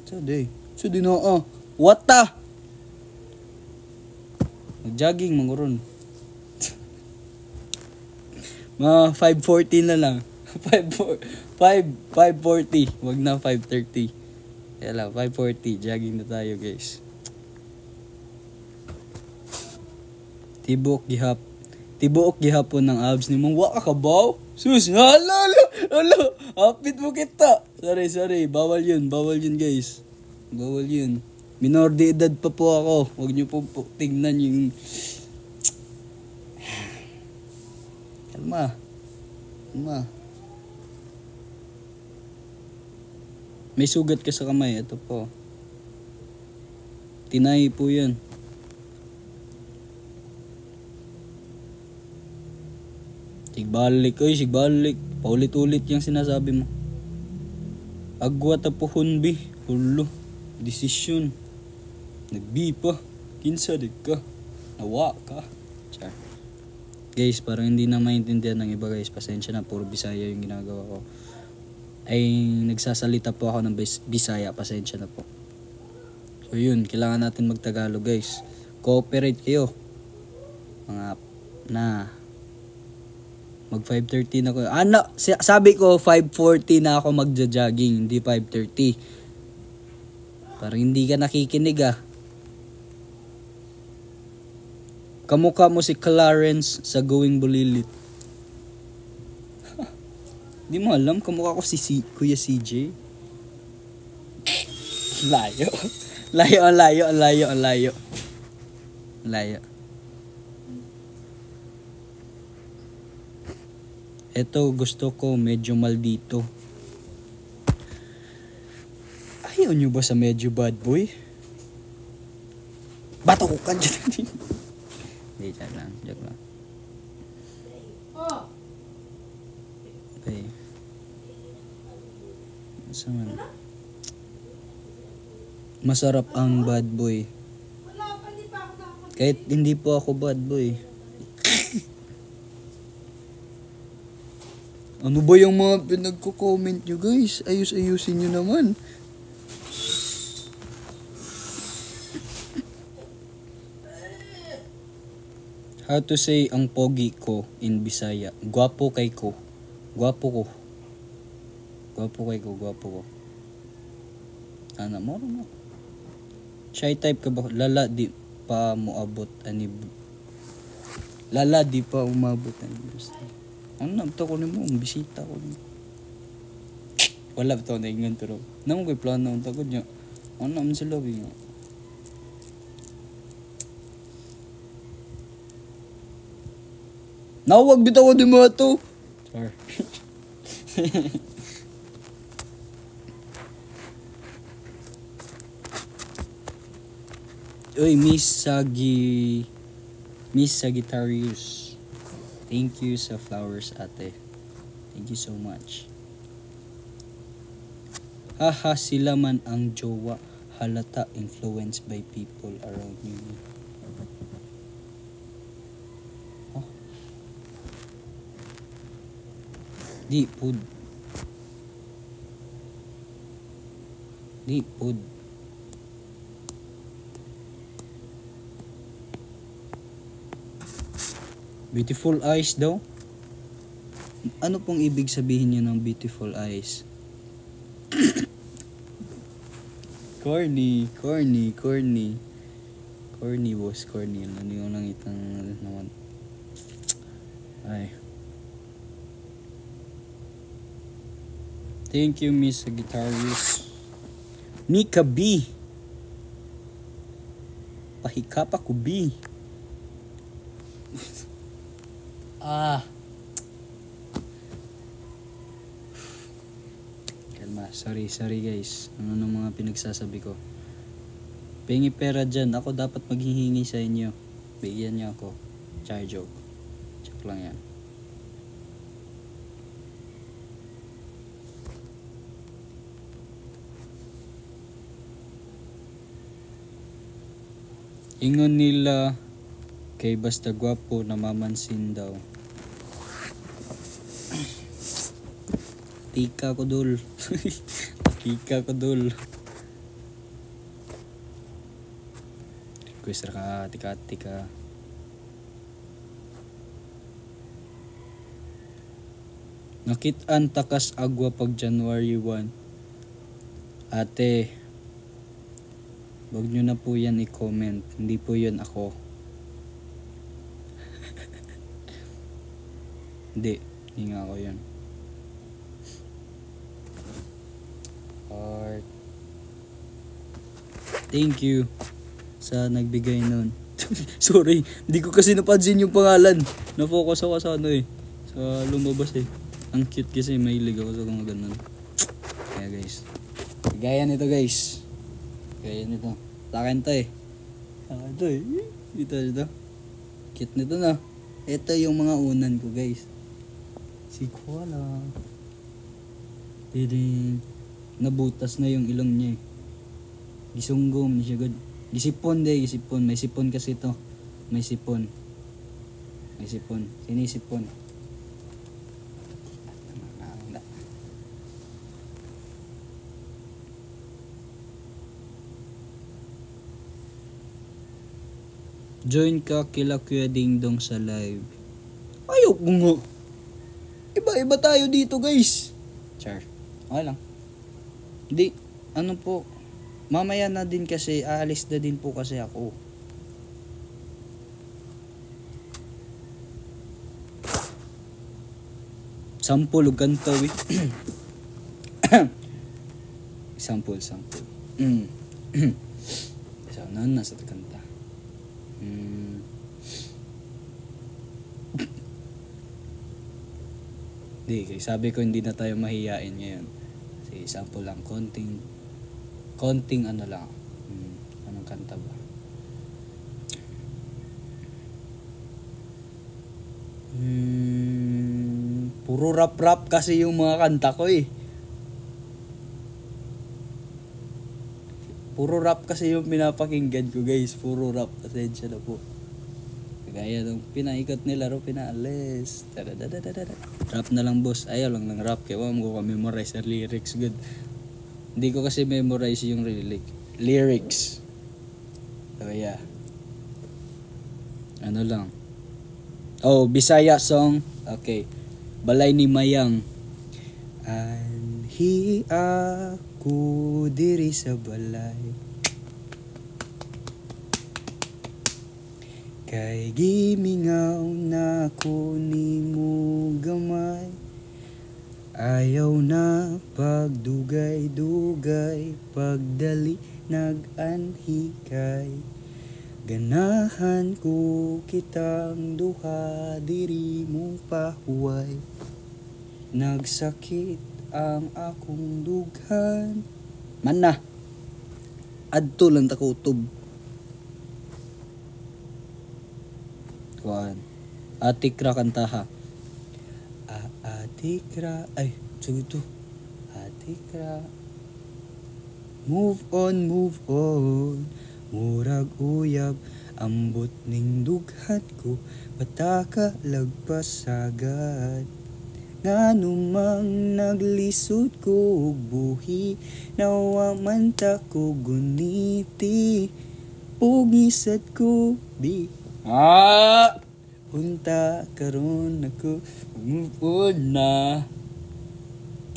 So di na what the? Mag-jogging, manguron. Mga 5:40 na lang. 5:40. Wag na 5:30. Kaya lang, 5:40. Jogging na tayo, guys. Tibuok gihapon ng abs ni mong waka ka baw? Sus, hala. Hapit mo kita. Sorry. Bawal yun, guys. Bawal yun. Minor de edad pa po ako. Huwag niyo po tingnan yung... Kalma. May sugat ka sa kamay. Ito po. Tinay po yan. Sigbalik. Paulit-ulit yung sinasabi mo. Agwat po hunbi. Hulo. Desisyon. Nagbi pa. Kinsa di ka. Nawa ka. Char. Guys, parang hindi na maintindihan ng iba guys. Pasensya na. Puro Bisaya yung ginagawa ko. Ay nagsasalita po ako ng Bisaya. Pasensya na po. So yun. Kailangan natin magtagalog guys. Cooperate kayo. Mag 5:30 na ko. Sabi ko 5:40 na ako magja-jogging, hindi 5:30. Parang hindi ka nakikinig Kamukha mo si Clarence sa Going Bulilit. Di mo alam, kamukha ko si Kuya CJ. Layo. Ito gusto ko medyo maldito. Ayaw nyo ba sa medyo bad boy? Bato ko ka dyan. Hindi, joke lang. Okay. Masarap ang bad boy. Kahit hindi po ako bad boy. Ano ba yung mga pinagko-comment nyo guys? Ayusin nyo naman. How to say ang pogi ko in Bisaya? Gwapo kay ko. Gwapo ko. Ano mo? Shy type ka ba? Lala di pa umabot ani. Ano na ito ko mo? Bisita ko mo. Wala ito na ingan pero naman ko'y plano ang tagod niya. Ano naman sila nga. Nawag bitaw ko di mo ito. Sorry. Uy, Miss Sagittarius. Thank you sa flowers, ate. Thank you so much. Haha, sila man ang jowa. Halata influenced by people around you. Huh? Di pud. Beautiful eyes daw? Ano pong ibig sabihin niyo ng beautiful eyes? Corny boss, corny. Ano yung langitang naman. Ay. Thank you, Miss Sagittarius. Mika B. Pahikap ako B. Kalma, sorry guys. Ano nung mga pinagsasabi ko. Pengi pera dyan, ako dapat maghihingi sa inyo. Bigyan niyo ako. Char joke. Joke lang yan. Ingon nila kay basta gwapo namamansin daw. Tika ko dul. Tika ko dul. Request ka, tika. Nakit-an takas agwa pag January 1. Ate, wag nyo na po yan i-comment. Hindi po yun ako. Hindi nga ako yun. Heart. Thank you sa nagbigay nun. Sorry, hindi ko kasi napansin yung pangalan. Na-focus ako sa ano eh. Sa lumabas eh. Ang cute kasi, mahilig ako sa mga ganun. Kaya guys. Gaya nito guys. Gaya nito. Sa akin to eh. Sa akin to eh. Dito. Cute nito na. Ito yung mga unan ko guys. Si Koala. Diding. Nabutas na yung ilong niya eh. Gisunggom na siya good. Gisipon. May sipon kasi to. May sipon. Sinisipon. Join ka kila Kuya Ding Dong sa live. Ayaw ko nga. Iba tayo dito guys. Char. Okay lang. Hindi. Ano po. Mamaya na din kasi. Aalis na din po kasi ako. Sample o kanta wait. Sample. Sa nasa kanta. Di, sabi ko hindi na tayo mahiyain ngayon. Kasi sample lang, konting ano lang. Anong kanta ba? Puro rap kasi yung mga kanta ko eh. Puro rap kasi yung pinapakinggan ko guys. Puro rap. Pasensya na po. Kaya nung pinaikot nila ro pinaalis. Rap na lang boss. Ayaw lang ng rap. Kaya mo ko memorize ang lyrics good. Hindi ko kasi memorize yung lyrics. So yeah. Ano lang. Oh, Bisaya song. Okay. Balay ni Mayang. Anhi ako diri sa balay. Kay gimingaw na ko nimo gamay. Ayaw na pagdugay-dugay, pagdali nag-anhi kay. Ganahan ko kitang duha diri mo pahuway. Nagsakit ang akong dughan. Mana. Adto lang ta ko utob. Kuan. Atikra kantaha. Atikra. Ay, sagot to. Atikra. Move on. Murag uyab. Ambot ning dughat ko. Pataka lagpasagad. Nganumang naglisod ko og buhi. Nawa man ta ko guniti. Pugisat ko di. Unta karon ako move on na.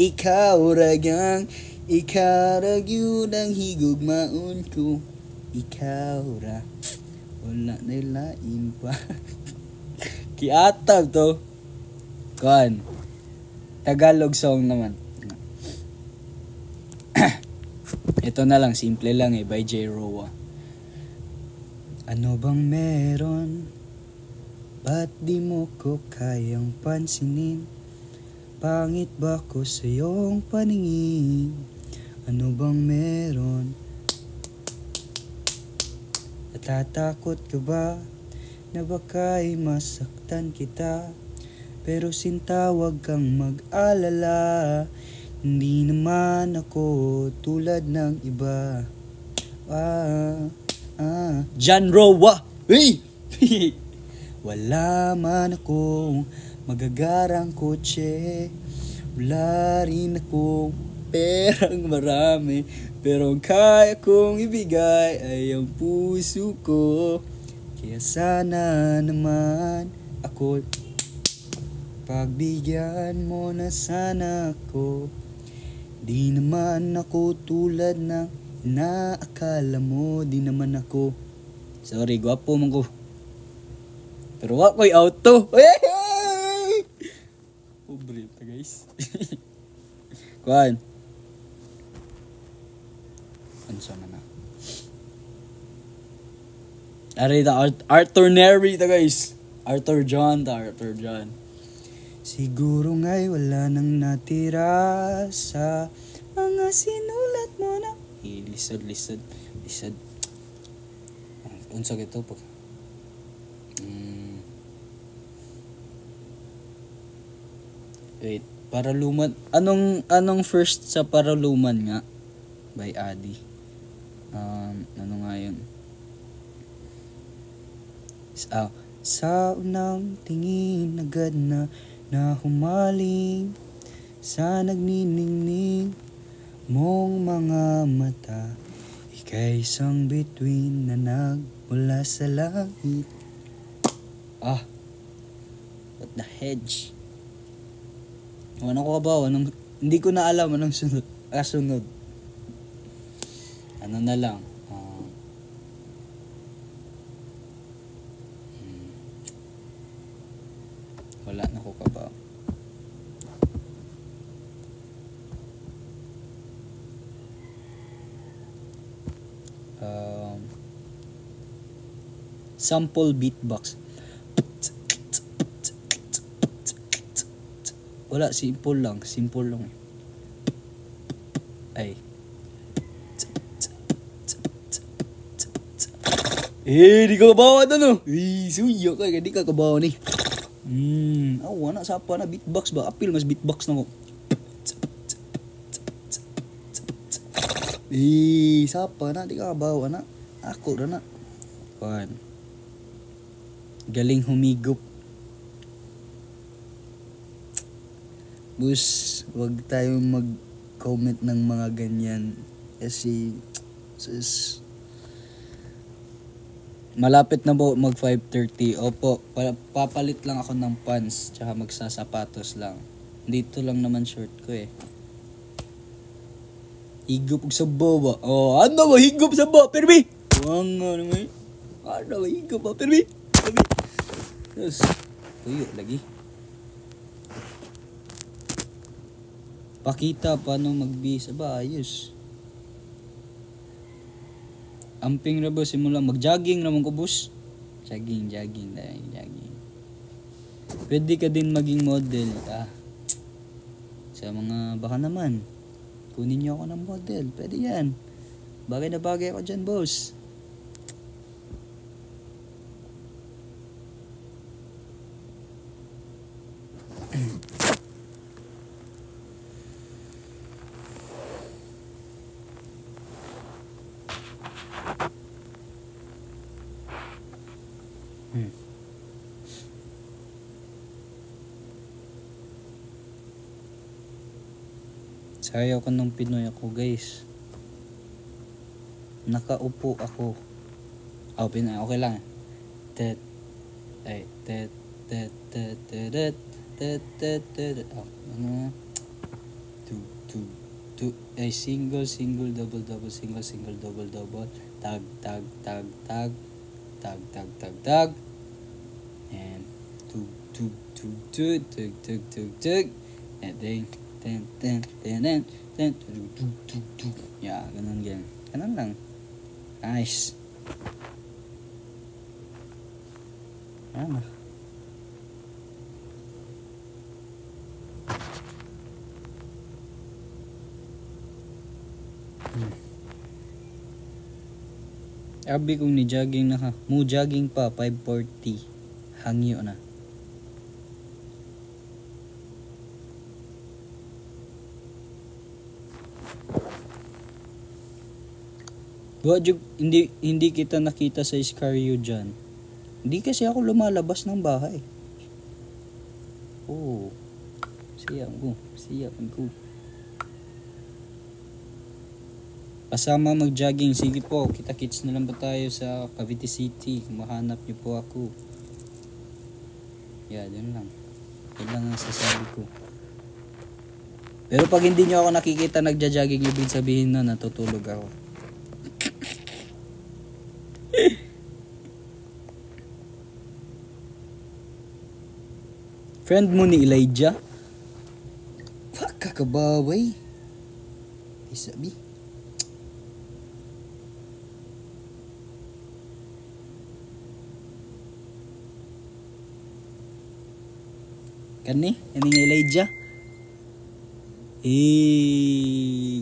Ikaw ragang yun ang higugmaon ko. Ikaw ra wala na lain pa. Kiatab to. Kuan. Tagalog song naman. Ito na lang, simple lang by J. Roa. Ano bang meron? Ba't di mo ko kayang pansinin? Pangit ba ko sa iyong paningin? Ano bang meron? Natatakot ka ba na baka'y masaktan kita? Pero sinta wag kang mag-alala, hindi naman ako tulad ng iba. Jan Roa! Hey! Wala man akong magagarang kotse, wala rin akong perang marami, pero ang kaya kong ibigay ay ang puso ko. Kaya sana naman ako, pagbigyan mo na sana ako. Di naman ako tulad ng inaakala mo, di naman ako. Sorry, gwapo man ko. Pero ako'y auto. Pobre ito guys. Kuhan. Anso na na. Arita Arthur Neri ito guys. Arthur John. Siguro nga'y wala nang natira sa mga sinulat mo na. Lisod. Unsa gito po. Wait, Paraluman. Anong first sa Paraluman nga? By Adi. Ano nga yun? Sa unang tingin agad na humaling sa nagniningning mong mga mata. Ika'y isang bituin na nagmula sa langit. What the hedge? Ano ko ba? Hindi ko na alam anong sunod. Ano na lang. Wala na ko kabaw. Sample beatbox. Wala, simple lang. Ay. Di ka kabawa ito no? Suyo ka, di ka kabawa ni. Wala sa pa na beatbox ba? Apil mas beatbox na ko. Sapa na, di ka kabawa na. Ako na. Kuhan. Galing humigop. Bus, wag tayong mag-comment ng mga ganyan. Kasi, malapit na po mag 5:30. Opo, papalit lang ako ng pants, tsaka magsasapatos lang. Dito lang naman short ko eh. Higop sa baba. Ano ba? Higop sa baba, perbi! Ano naman? Ano ba? Higop ba, perbi? Yes. Tuyo lagi. Pakita paano magbisa ba? Ayos. Amping na ba simula? Mag-jogging naman ko, boss. Jogging. Pwede ka din maging model. Sa mga baka naman. Kunin niyo ako ng model. Pwede yan. Bagay na bagay ako dyan, boss. Sayaw ko ng Pinoy ako, guys. Nakaupo ako. Pinoy, okay lang. Tet tet tet tet tet tet. Ano? Two. Ay, single, double, single, double. Tag. Tag. And tug. And then. Yeah, ganun. Ganun lang. Nice. Ano? Abi kong ni jogging na ka. Mo jogging pa 5:40. Hangyo na. Hindi kita nakita sa Iscario dyan. Hindi kasi ako lumalabas ng bahay. Oh. Siya ko. Kasama mag-jogging. Sige po, kita-kits na lang ba tayo sa Cavite City? Mahanap niyo po ako. Yeah, dun lang. Yun lang ang sasabi ko. Pero pag hindi niyo ako nakikita nagja-jogging, ibig sabihin na natutulog ako. Friend mo ni Elijah? Fuck, kakabaway. Isabi. Kani? Kaning Elijah?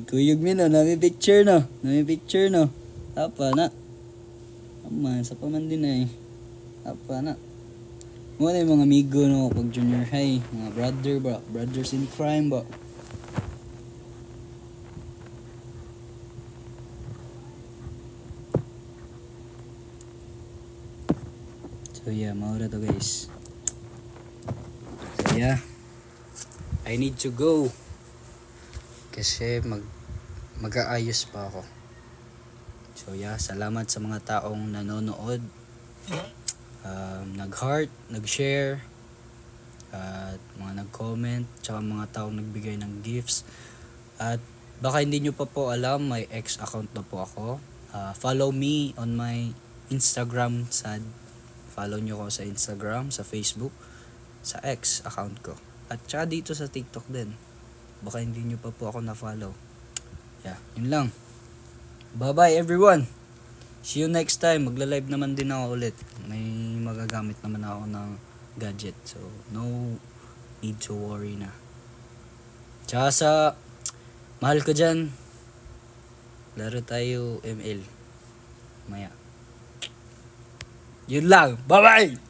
Kuyog mi no, nami picture no. Apa na? Aman, sa paman din ay. Apa na? Muna yung mga amigo no, pag junior high. Mga brother ba? Brothers in crime ba? So yeah, maura to guys. Yeah, I need to go kasi mag-aayos pa ako. So yeah, salamat sa mga taong nanonood, nag-heart, nag-share, at mga nag-comment, tsaka mga taong nagbigay ng gifts. At baka hindi nyo pa po alam, may X account na po ako. Follow me on my Instagram, follow nyo ko sa Instagram, sa Facebook, sa X account ko. At saka dito sa TikTok din. Baka hindi nyo pa po ako na-follow. Yeah, yun lang. Bye-bye everyone. See you next time. Magla-live naman din ako ulit. May magagamit naman ako ng gadget. So, no need to worry na. Tsaka sa mahal ko dyan, laro tayo ML. Maya. Yun lang. Bye-bye!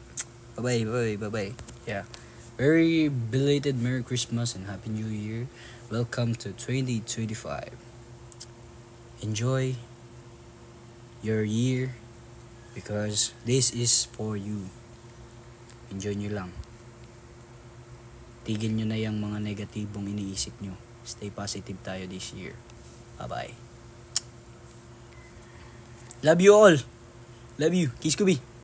Bye-bye. Yeah. Very belated Merry Christmas and Happy New Year. Welcome to 2025. Enjoy your year because this is for you. Enjoy nyo lang. Tigil nyo na yung mga negatibong iniisip nyo. Stay positive tayo this year. Bye-bye. Love you all. Love you. Kiss Kubi.